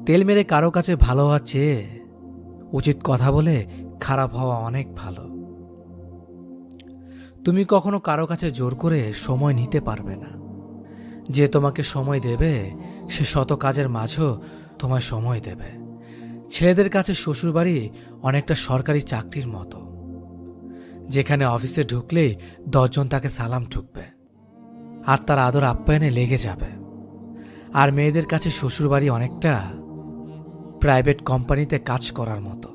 তেল মেরে কারো কাছে ভালো হওয়ার চেয়ে উচিত কথা বলে খারাপ হওয়া অনেক ভালো। তুমি কখনো কারো কাছে জোর করে সময় নিতে পারবে না। যে তোমাকে সময় দেবে সে শত কাজের মাঝেও তোমায় সময় দেবে। ছেলেদের কাছে শ্বশুরবাড়ি অনেকটা সরকারি চাকরির মতো, যেখানে অফিসে ঢুকলেই 10 জন তাকে সালাম ঠুকবে আর তার আদর আপ্যায়নে লেগে যাবে। আর মেয়েদের কাছে শ্বশুরবাড়ি অনেকটা প্রাইভেট কোম্পানিতে কাজ করার মতো,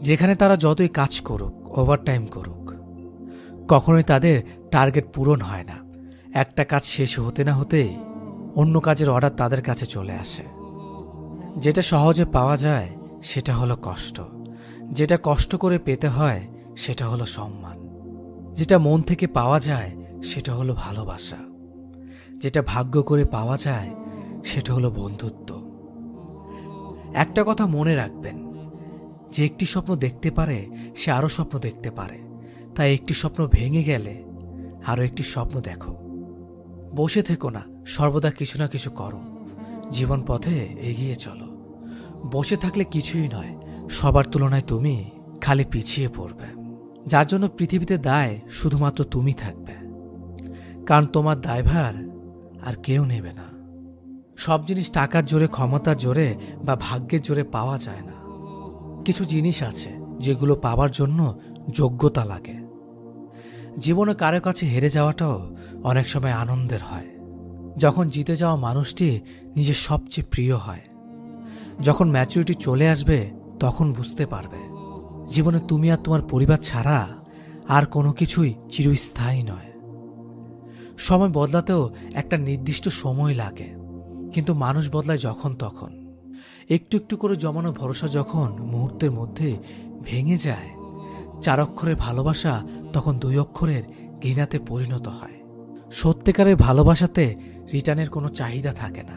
যেখানে তারা যতই কাজ করুক, ওভারটাইম করুক, কখনোই তাদের টার্গেট পূরণ হয় না। একটা কাজ শেষ হতে না হতেই অন্য কাজের অর্ডার তাদের কাছে চলে আসে। যেটা সহজে পাওয়া যায় সেটা হলো কষ্ট, যেটা কষ্ট করে পেতে হয় সেটা হলো সম্মান, যেটা মন থেকে পাওয়া যায় সেটা হলো ভালোবাসা, যেটা ভাগ্য করে পাওয়া যায় সেটা হলো বন্ধুত্ব। একটা কথা মনে রাখবেন, যে একটি স্বপ্ন দেখতে পারে সে আরো স্বপ্ন দেখতে পারে। তাই একটি স্বপ্ন ভেঙে গেলে আরো একটি স্বপ্ন দেখো। বসে থেকো না, সর্বদা কিছু না কিছু করো। জীবন পথে এগিয়ে চলো। বসে থাকলে কিছুই নয়, সবার তুলনায় তুমি খালি পিছিয়ে পড়বে। যার জন্য পৃথিবীতে দায় শুধুমাত্র তুমি থাকবে, কারণ তোমার দায়ভার আর কেউ নেবে না। সব জিনিস টাকার জোরে, ক্ষমতার জোরে বা ভাগ্যের জোরে পাওয়া যায় না। কিছু জিনিস আছে যেগুলো পাওয়ার জন্য যোগ্যতা লাগে। জীবনে কারো কাছে হেরে যাওয়াটাও অনেক সময় আনন্দের হয়, যখন জিতে যাওয়া মানুষটি নিজের সবচেয়ে প্রিয় হয়। যখন ম্যাচুরিটি চলে আসবে তখন বুঝতে পারবে জীবনে তুমি আর তোমার পরিবার ছাড়া আর কোনো কিছুই চিরস্থায়ী নয়। সময় বদলাতেও একটা নির্দিষ্ট সময় লাগে, কিন্তু মানুষ বদলায় যখন তখন। একটু একটু করে জমানো ভরসা যখন মুহূর্তের মধ্যে ভেঙে যায়, 4 অক্ষরের ভালোবাসা তখন 2 অক্ষরের ঘৃণাতে পরিণত হয়। সত্যিকারের ভালোবাসাতে রিটার্নের কোনো চাহিদা থাকে না।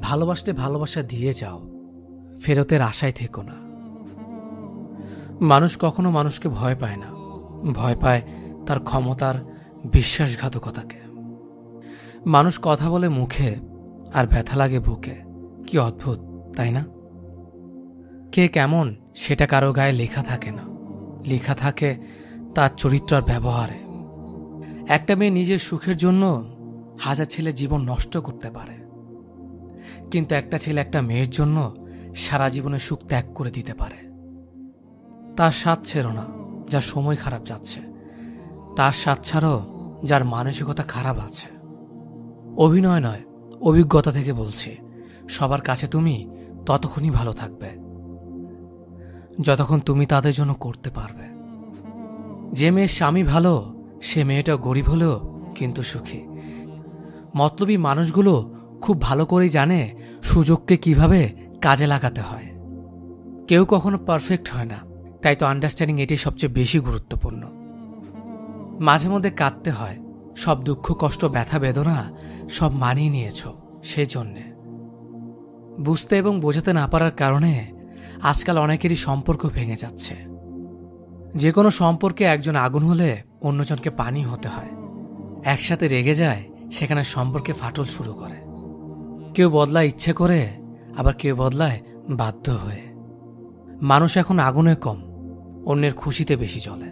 ভালোবাসতে ভালোবাসা দিয়ে যাও, ফেরতের আশায় থেকো না। মানুষ কখনো মানুষকে ভয় পায় না, ভয় পায় তার ক্ষমতার বিশ্বাসঘাতকতাকে। মানুষ কথা বলে মুখে আর ব্যথা লাগে বুকে। কি অদ্ভুত, তাই না? কে কেমন সেটা কারো গায়ে লেখা থাকে না, লেখা থাকে তার চরিত্র আর ব্যবহারে। একটা মেয়ে নিজের সুখের জন্য 1000 ছেলের জীবন নষ্ট করতে পারে, কিন্তু একটা ছেলে একটা মেয়ের জন্য সারা জীবনের সুখ ত্যাগ করে দিতে পারে। তার স্বাদ ছেড়ো না যার সময় খারাপ যাচ্ছে, তার স্বাদ ছাড়ো যার মানসিকতা খারাপ আছে। অভিনয় নয়, অভিজ্ঞতা থেকে বলছি, সবার কাছে তুমি ততক্ষণই ভালো থাকবে যতক্ষণ তুমি তাদের জন্য করতে পারবে। যে মেয়ের স্বামী ভালো সে মেয়েটা গরিব হলেও কিন্তু সুখী। মতলবী মানুষগুলো খুব ভালো করেই জানে সুযোগকে কিভাবে কাজে লাগাতে হয়। কেউ কখনো পারফেক্ট হয় না, তাই তো আন্ডারস্ট্যান্ডিং এটি সবচেয়ে বেশি গুরুত্বপূর্ণ। মাঝে মধ্যে কাঁদতে হয়, সব দুঃখ কষ্ট ব্যথা বেদনা সব মানিয়ে নিয়েছ। সেই জন্যে বুঝতে এবং বোঝাতে না পারার কারণে আজকাল অনেকেরই সম্পর্ক ভেঙে যাচ্ছে। যে কোনো সম্পর্কে একজন আগুন হলে অন্যজনকে পানি হতে হয়। একসাথে রেগে যায়, সেখানে সম্পর্কে ফাটল শুরু করে। কেউ বদলায় ইচ্ছে করে, আবার কেউ বদলায় বাধ্য হয়ে। মানুষ এখন আগুনে কম, অন্যের খুশিতে বেশি চলে।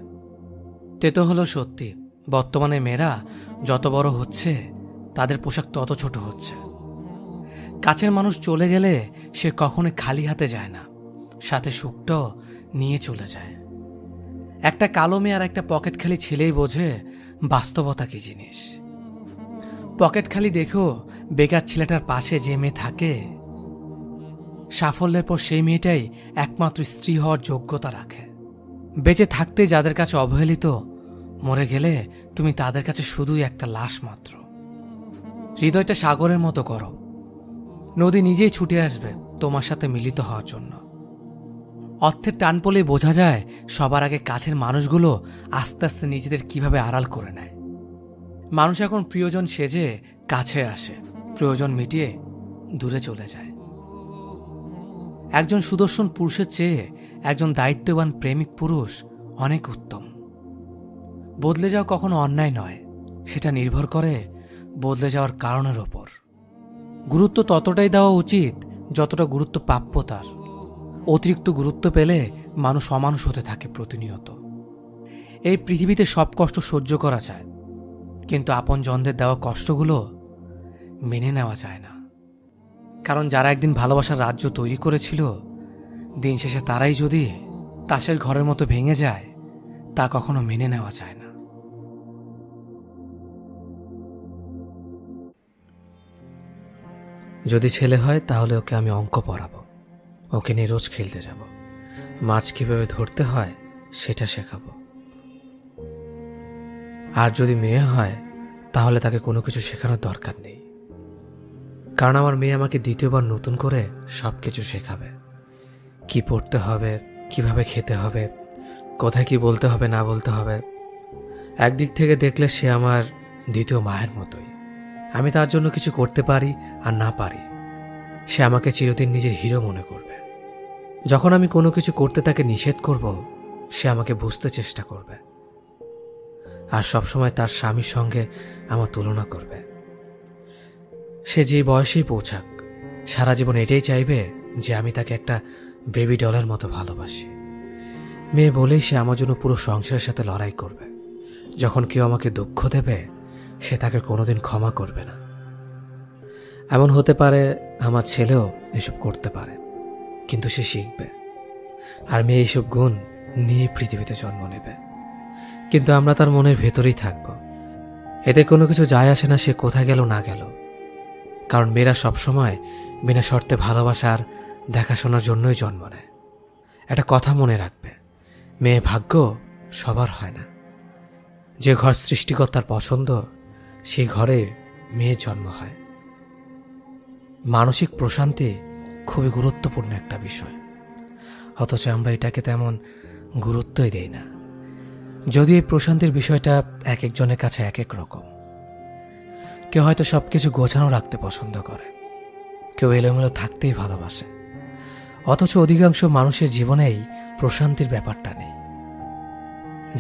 তেতো হলো সত্যি, বর্তমানে মেয়েরা যত বড় হচ্ছে তাদের পোশাক তত ছোট হচ্ছে। কাছের মানুষ চলে গেলে সে কখনোই খালি হাতে যায় না, সাথে সুখটাও নিয়ে চলে যায়। একটা কালো মেয়ে আর একটা পকেট খালি ছেলেই বোঝে বাস্তবতা কি জিনিস। পকেট খালি দেখো বেকার ছেলেটার পাশে যে মেয়ে থাকে, সাফল্যের পর সেই মেয়েটাই একমাত্র স্ত্রী হওয়ার যোগ্যতা রাখে। বেঁচে থাকতে যাদের কাছে অবহেলিত, মরে গেলে তুমি তাদের কাছে শুধুই একটা লাশ মাত্র। হৃদয়টা সাগরের মতো করো, নদী নিজেই ছুটে আসবে তোমার সাথে মিলিত হওয়ার জন্য। অর্থের টান পড়লেই বোঝা যায় সবার আগে কাছের মানুষগুলো আস্তে আস্তে নিজেদের কিভাবে আড়াল করে নেয়। মানুষ এখন প্রিয়জন সেজে কাছে আসে, প্রয়োজন মিটিয়ে দূরে চলে যায়। একজন সুদর্শন পুরুষের চেয়ে একজন দায়িত্ববান প্রেমিক পুরুষ অনেক উত্তম। বদলে যাওয়া কখনো অন্যায় নয়, সেটা নির্ভর করে বদলে যাওয়ার কারণের ওপর। গুরুত্ব ততটাই দেওয়া উচিত যতটা গুরুত্ব প্রাপ্য তার। অতিরিক্ত গুরুত্ব পেলে মানুষ অমানুষ হতে থাকে প্রতিনিয়ত। এই পৃথিবীতে সব কষ্ট সহ্য করা যায়, কিন্তু আপনজনদের দেওয়া কষ্টগুলো মেনে নেওয়া যায় না। কারণ যারা একদিন ভালোবাসার রাজ্য তৈরি করেছিল, দিন শেষে তারাই যদি তাসের ঘরের মতো ভেঙে যায়, তা কখনো মেনে নেওয়া যায় না। যদি ছেলে হয় তাহলে ওকে আমি অঙ্ক পড়াবো, ওকে নিয়ে রোজ খেলতে যাব, মাছ কিভাবে ধরতে হয় সেটা শেখাবো। আর যদি মেয়ে হয় তাহলে তাকে কোনো কিছু শেখানোর দরকার নেই, কারণ আমার মেয়ে আমাকে দ্বিতীয়বার নতুন করে সব কিছু শেখাবে। কি পড়তে হবে, কিভাবে খেতে হবে, কোথায় কি বলতে হবে না বলতে হবে। একদিক থেকে দেখলে সে আমার দ্বিতীয় মায়ের মতোই। আমি তার জন্য কিছু করতে পারি আর না পারি, সে আমাকে চিরদিন নিজের হিরো মনে করবে। যখন আমি কোনো কিছু করতে তাকে নিষেধ করব, সে আমাকে বুঝতে চেষ্টা করবে আর সবসময় তার স্বামীর সঙ্গে আমার তুলনা করবে। সে যে বয়সেই পৌঁছাক, সারা জীবন এটাই চাইবে যে আমি তাকে একটা বেবি ডলের মতো ভালোবাসি। মেয়ে বলেই সে আমার জন্য পুরো সংসারের সাথে লড়াই করবে। যখন কেউ আমাকে দুঃখ দেবে, সে তাকে কোনোদিন ক্ষমা করবে না। এমন হতে পারে আমার ছেলেও এসব করতে পারে, কিন্তু সে শিখবে। আর মেয়ে এইসব গুণ নিয়ে পৃথিবীতে জন্ম নেবে, কিন্তু আমরা তার মনের ভেতরেই থাকব। এতে কোনো কিছু যায় আসে না সে কোথায় গেল না গেল, কারণ মেয়েরা সবসময় বিনা শর্তে ভালোবাসার দেখাশোনার জন্যই জন্ম নেয়। একটা কথা মনে রাখবে, মেয়ে ভাগ্য সবার হয় না। যে ঘর সৃষ্টিকর্তার পছন্দ, সেই ঘরে মেয়ের জন্ম হয়। মানসিক প্রশান্তি খুবই গুরুত্বপূর্ণ একটা বিষয়, অথচ আমরা এটাকে তেমন গুরুত্বই দেই না। যদিও এই প্রশান্তির বিষয়টা এক একজনের কাছে এক এক রকম। কেউ হয়তো সবকিছু গোছানো রাখতে পছন্দ করে, কেউ এলোমেলো থাকতেই ভালোবাসে, অথচ অধিকাংশ মানুষের জীবনেই প্রশান্তির ব্যাপারটা নেই।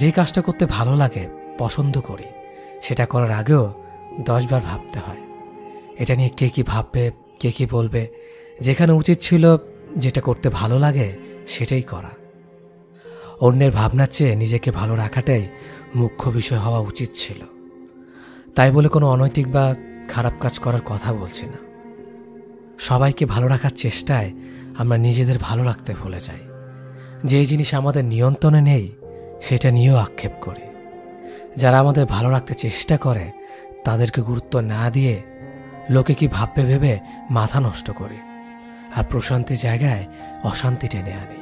যে কাজটা করতে ভালো লাগে, পছন্দ করি, সেটা করার আগেও 10 বার ভাবতে হয় এটা নিয়ে কে কি ভাববে, কে কি বলবে। যেখানে উচিত ছিল যেটা করতে ভালো লাগে সেটাই করা। অন্যের ভাবনার চেয়ে নিজেকে ভালো রাখাটাই মুখ্য বিষয় হওয়া উচিত ছিল। তাই বলে কোনো অনৈতিক বা খারাপ কাজ করার কথা বলছি না। সবাইকে ভালো রাখার চেষ্টায় আমরা নিজেদের ভালো রাখতে ভুলে যাই। যেই জিনিস আমাদের নিয়ন্ত্রণে নেই সেটা নিয়েও আক্ষেপ করি। যারা আমাদের ভালো রাখতে চেষ্টা করে তাদেরকে গুরুত্ব না দিয়ে লোকে কি ভাববে ভেবে মাথা নষ্ট করি, আর প্রশান্তির জায়গায় অশান্তি টেনে আনি।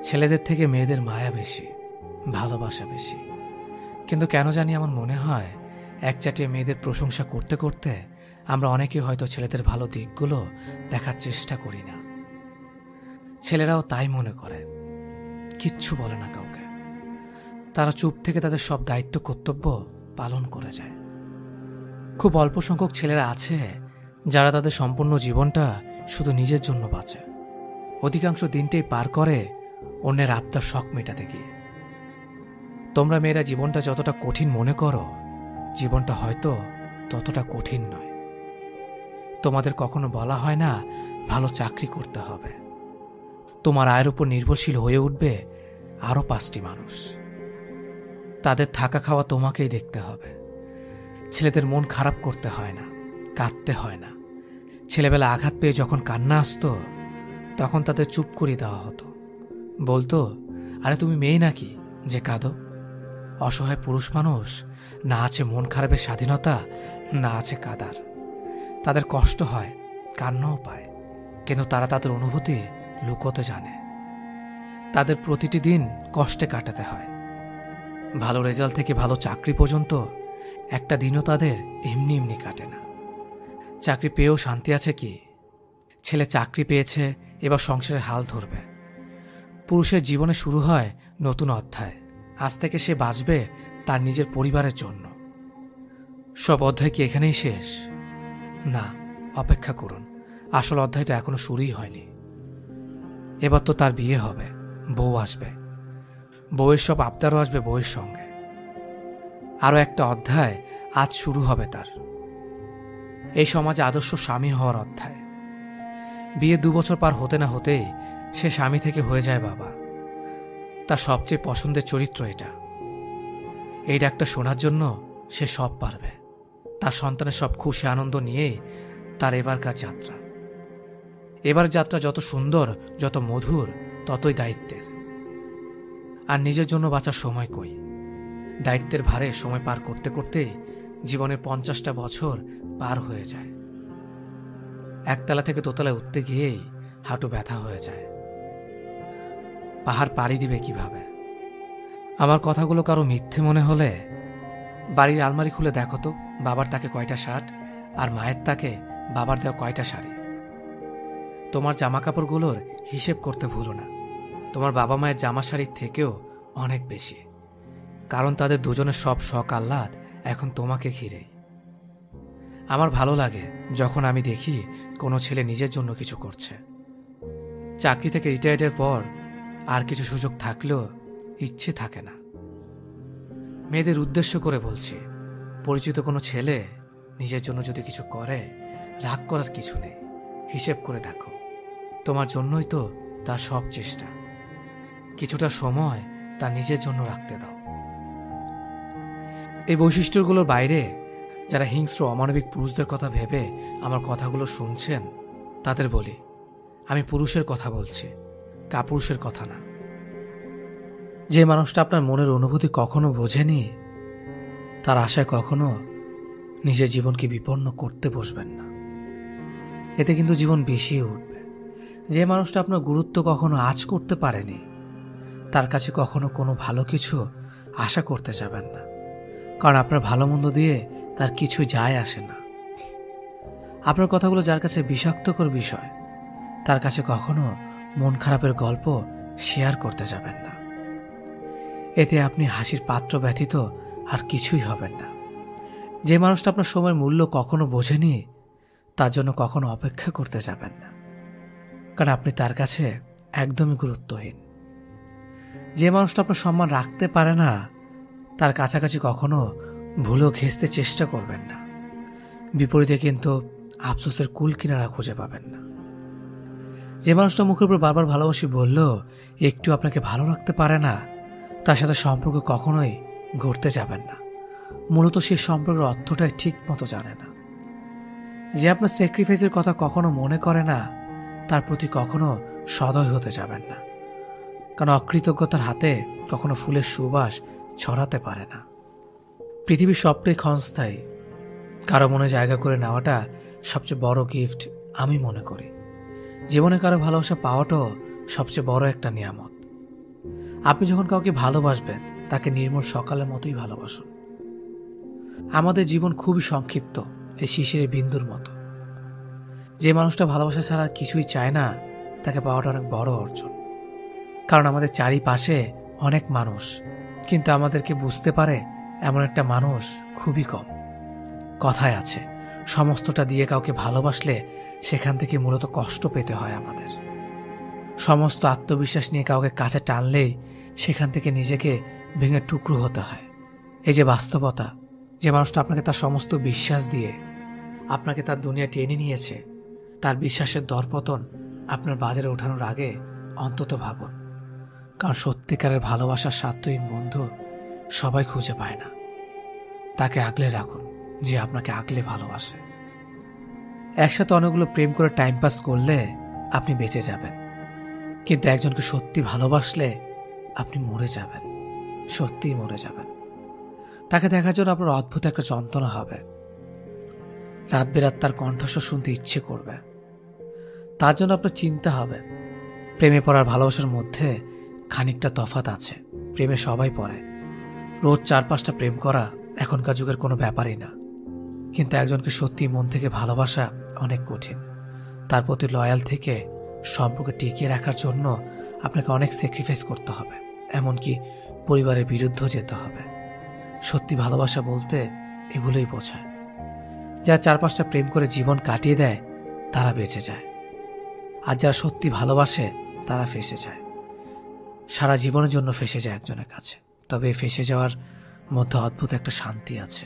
ছেলেদের থেকে মেয়েদের মায়া বেশি, ভালোবাসা বেশি, কিন্তু কেন জানি আমার মনে হয় একচাটিয়ে মেয়েদের প্রশংসা করতে করতে আমরা অনেকেই হয়তো ছেলেদের ভালো দিকগুলো দেখার চেষ্টা করি না। ছেলেরাও তাই মনে করে, কিচ্ছু বলে না কাউকে। তারা চুপ থেকে তাদের সব দায়িত্ব কর্তব্য পালন করে যায়। খুব অল্প সংখ্যক ছেলেরা আছে যারা তাদের সম্পূর্ণ জীবনটা শুধু নিজের জন্য বাঁচে। অধিকাংশ দিনটাই পার করে অন্যের আবদার শখ মেটাতে গিয়ে। তোমরা মেয়েরা জীবনটা যতটা কঠিন মনে করো, জীবনটা হয়তো ততটা কঠিন নয়। তোমাদের কখনো বলা হয় না ভালো চাকরি করতে হবে। তোমার আয়ের উপর নির্ভরশীল হয়ে উঠবে আরো 5টি মানুষ। তাদের থাকা খাওয়া তোমাকেই দেখতে হবে। ছেলেদের মন খারাপ করতে হয় না, কাঁদতে হয় না। ছেলেবেলা আঘাত পেয়ে যখন কান্না আসতো, তখন তাদের চুপ করিয়ে দেওয়া হতো। বলতো, আরে তুমি মেয়ে নাকি যে কাঁদো? অসহায় পুরুষ মানুষ, না আছে মন খারাপের স্বাধীনতা, না আছে কাদার। তাদের কষ্ট হয়, কান্নাও পায়, কিন্তু তারা তাদের অনুভূতি লুকোতে জানে। তাদের প্রতিটি দিন কষ্টে কাটাতে হয়। ভালো রেজাল্ট থেকে ভালো চাকরি পর্যন্ত একটা দিনও তাদের এমনি এমনি কাটে না। চাকরি পেয়েও শান্তি আছে কি? ছেলে চাকরি পেয়েছে, এবার সংসারের হাল ধরবে। পুরুষের জীবনে শুরু হয় নতুন অধ্যায়। আজ থেকে সে বাঁচবে তার নিজের পরিবারের জন্য। সব অধ্যায় কি এখানেই শেষ? না, অপেক্ষা করুন, আসল অধ্যায় তো এখনো শুরুই হয়নি। এবার তো তার বিয়ে হবে, বউ আসবে, বউয়ের সব আবদারও আসবে বউয়ের সঙ্গে। আরও একটা অধ্যায় আজ শুরু হবে তার, এই সমাজে আদর্শ স্বামী হওয়ার অধ্যায়। বিয়ে 2 বছর পার হতে না হতেই সে স্বামী থেকে হয়ে যায় বাবা। তার সবচেয়ে পছন্দের চরিত্র এটা। এই ডাকটা শোনার জন্য সে সব পারবে। তার সন্তানের সব খুশি আনন্দ নিয়েই তার এবারকার যাত্রা। এবার যাত্রা যত সুন্দর, যত মধুর, ততই দায়িত্বের। আর নিজের জন্য বাঁচার সময় কই? দায়িত্বের ভারে সময় পার করতে করতেই জীবনের 50টা বছর পার হয়ে যায়। একতলা থেকে দোতলায় উঠতে গিয়েই হাঁটু ব্যথা হয়ে যায়। পাহাড় পাড়ি দিবে কিভাবে? আমার কথাগুলো কারো মিথ্যে মনে হলে বাড়ির আলমারি খুলে দেখো তো, বাবার তাকে কয়টা শার্ট আর মায়ের তাকে বাবার দেওয়া কয়টা শাড়ি। তোমার জামা কাপড়গুলোর হিসেব করতে ভুলো না। তোমার বাবা মায়ের জামা শাড়ির থেকেও অনেক বেশি, কারণ তাদের দুজনের সব শখ আহ্লাদ এখন তোমাকে ঘিরেই। আমার ভালো লাগে যখন আমি দেখি কোনো ছেলে নিজের জন্য কিছু করছে। চাকরি থেকে রিটায়ার্ডের পর আর কিছু সুযোগ থাকলেও ইচ্ছে থাকে না। মেয়েদের উদ্দেশ্য করে বলছি, পরিচিত কোনো ছেলে নিজের জন্য যদি কিছু করে, রাগ করার কিছু নেই। হিসেব করে দেখো, তোমার জন্যই তো তার সব চেষ্টা। কিছুটা সময় তার নিজের জন্য রাখতে দাও। এই বৈশিষ্ট্যগুলোর বাইরে যারা হিংস্র অমানবিক পুরুষদের কথা ভেবে আমার কথাগুলো শুনছেন, তাদের বলি, আমি পুরুষের কথা বলছি, কাপুরুষের কথা না। যে মানুষটা আপনার মনের অনুভূতি কখনো বোঝেনি, তার আশায় কখনো নিজের জীবনকে বিপন্ন করতে বসবেন না। এতে কিন্তু জীবন বেশি উঠবে। যে মানুষটা আপনার গুরুত্ব কখনো আঁচ করতে পারেনি, তার কাছে কখনো কোনো ভালো কিছু আশা করতে যাবেন না, কারণ আপনার ভালো মন্দ দিয়ে তার কিছু যায় আসে না। আপনার কথাগুলো যার কাছে বিষাক্তকর বিষয়, তার কাছে কখনো মন খারাপের গল্প শেয়ার করতে যাবেন না। এতে আপনি হাসির পাত্র ব্যতীত আর কিছুই হবেন না। যে মানুষটা আপনার সময়ের মূল্য কখনো বোঝেনি, তার জন্য কখনো অপেক্ষা করতে যাবেন না, কারণ আপনি তার কাছে একদমই গুরুত্বহীন। যে মানুষটা আপনার সম্মান রাখতে পারে না, তার কাছাকাছি কখনো ভুলও ঘেঁষতে চেষ্টা করবেন না। বিপরীতে কিন্তু আফসোসের কুল কিনারা খুঁজে পাবেন না। যে মানুষটা মুখের উপর বারবার ভালোবাসি বললেও একটু আপনাকে ভালো রাখতে পারে না, তার সাথে সম্পর্ক কখনোই গড়তে যাবেন না। মূলত সে সম্পর্কের অর্থটাই ঠিক মতো জানে না। যে আপনার স্যাক্রিফাইসের কথা কখনো মনে করে না, তার প্রতি কখনো সদয় হতে যাবেন না, কারণ অকৃতজ্ঞতার হাতে কখনো ফুলের সুবাস ছড়াতে পারে না। পৃথিবীর সবটাই ক্ষণস্থায়ী। কারো মনে জায়গা করে নেওয়াটা সবচেয়ে বড় গিফট আমি মনে করি। জীবনে কারো ভালোবাসা পাওয়াটাও সবচেয়ে বড় একটা নিয়ামত। আপনি যখন কাউকে ভালোবাসবেন, তাকে নির্মল সকালের মতোই ভালোবাসুন। আমাদের জীবন খুবই সংক্ষিপ্ত, এই শিশিরের বিন্দুর মতো। যে মানুষটা ভালোবাসা ছাড়া আর কিছুই চায় না, তাকে পাওয়াটা অনেক বড় অর্জন। কারণ আমাদের চারিপাশে অনেক মানুষ, কিন্তু আমাদেরকে বুঝতে পারে এমন একটা মানুষ খুবই কম। কথায় আছে, সমস্তটা দিয়ে কাউকে ভালোবাসলে সেখান থেকে মূলত কষ্ট পেতে হয় আমাদের। সমস্ত আত্মবিশ্বাস নিয়ে কাউকে কাছে টানলেই সেখান থেকে নিজেকে ভেঙে টুকরো হতে হয়। এই যে বাস্তবতা, যে মানুষটা আপনাকে তার সমস্ত বিশ্বাস দিয়ে আপনাকে তার দুনিয়া টেনে নিয়েছে, তার বিশ্বাসের দরপতন আপনার বাজারে ওঠানোর আগে অন্তত ভাবুন। কারণ সত্যিকারের ভালোবাসার স্বার্থহীন বন্ধু সবাই খুঁজে পায় না। তাকে আগলে রাখুন যে আপনাকে আগলে ভালোবাসে। একসাথে অনেকগুলো প্রেম করে টাইম পাস করলে আপনি বেঁচে যাবেন, কিন্তু একজনকে সত্যি ভালোবাসলে আপনি মরে যাবেন, সত্যিই মরে যাবেন। তাকে দেখার জন্য আপনার অদ্ভুত একটা যন্ত্রণা হবে। রাত বেরাত তার কণ্ঠস্বর শুনতে ইচ্ছে করবে। তার জন্য আপনার চিন্তা হবে। প্রেমে পড়ার ভালোবাসার মধ্যে খানিকটা তফাৎ আছে। প্রেমে সবাই পড়ে, রোজ 4-5টা প্রেম করা এখনকার যুগের কোনো ব্যাপারই না। কিন্তু একজনকে সত্যি মন থেকে ভালোবাসা অনেক কঠিন। তার প্রতি লয়াল থেকে সম্পর্ক টিকিয়ে রাখার জন্য আপনাকে অনেক স্যাক্রিফাইস করতে হবে, এমনকি পরিবারের বিরুদ্ধে যেতে হবে। সত্যি ভালোবাসা বলতে এগুলোই বোঝায়। যারা 4-5টা প্রেম করে জীবন কাটিয়ে দেয় তারা বেঁচে যায়, আর যারা সত্যি ভালোবাসে তারা ফেঁসে যায়। সারা জীবনের জন্য ফেঁসে যায় একজনের কাছে। তবে এই ফেঁসে যাওয়ার মধ্যে অদ্ভুত একটা শান্তি আছে।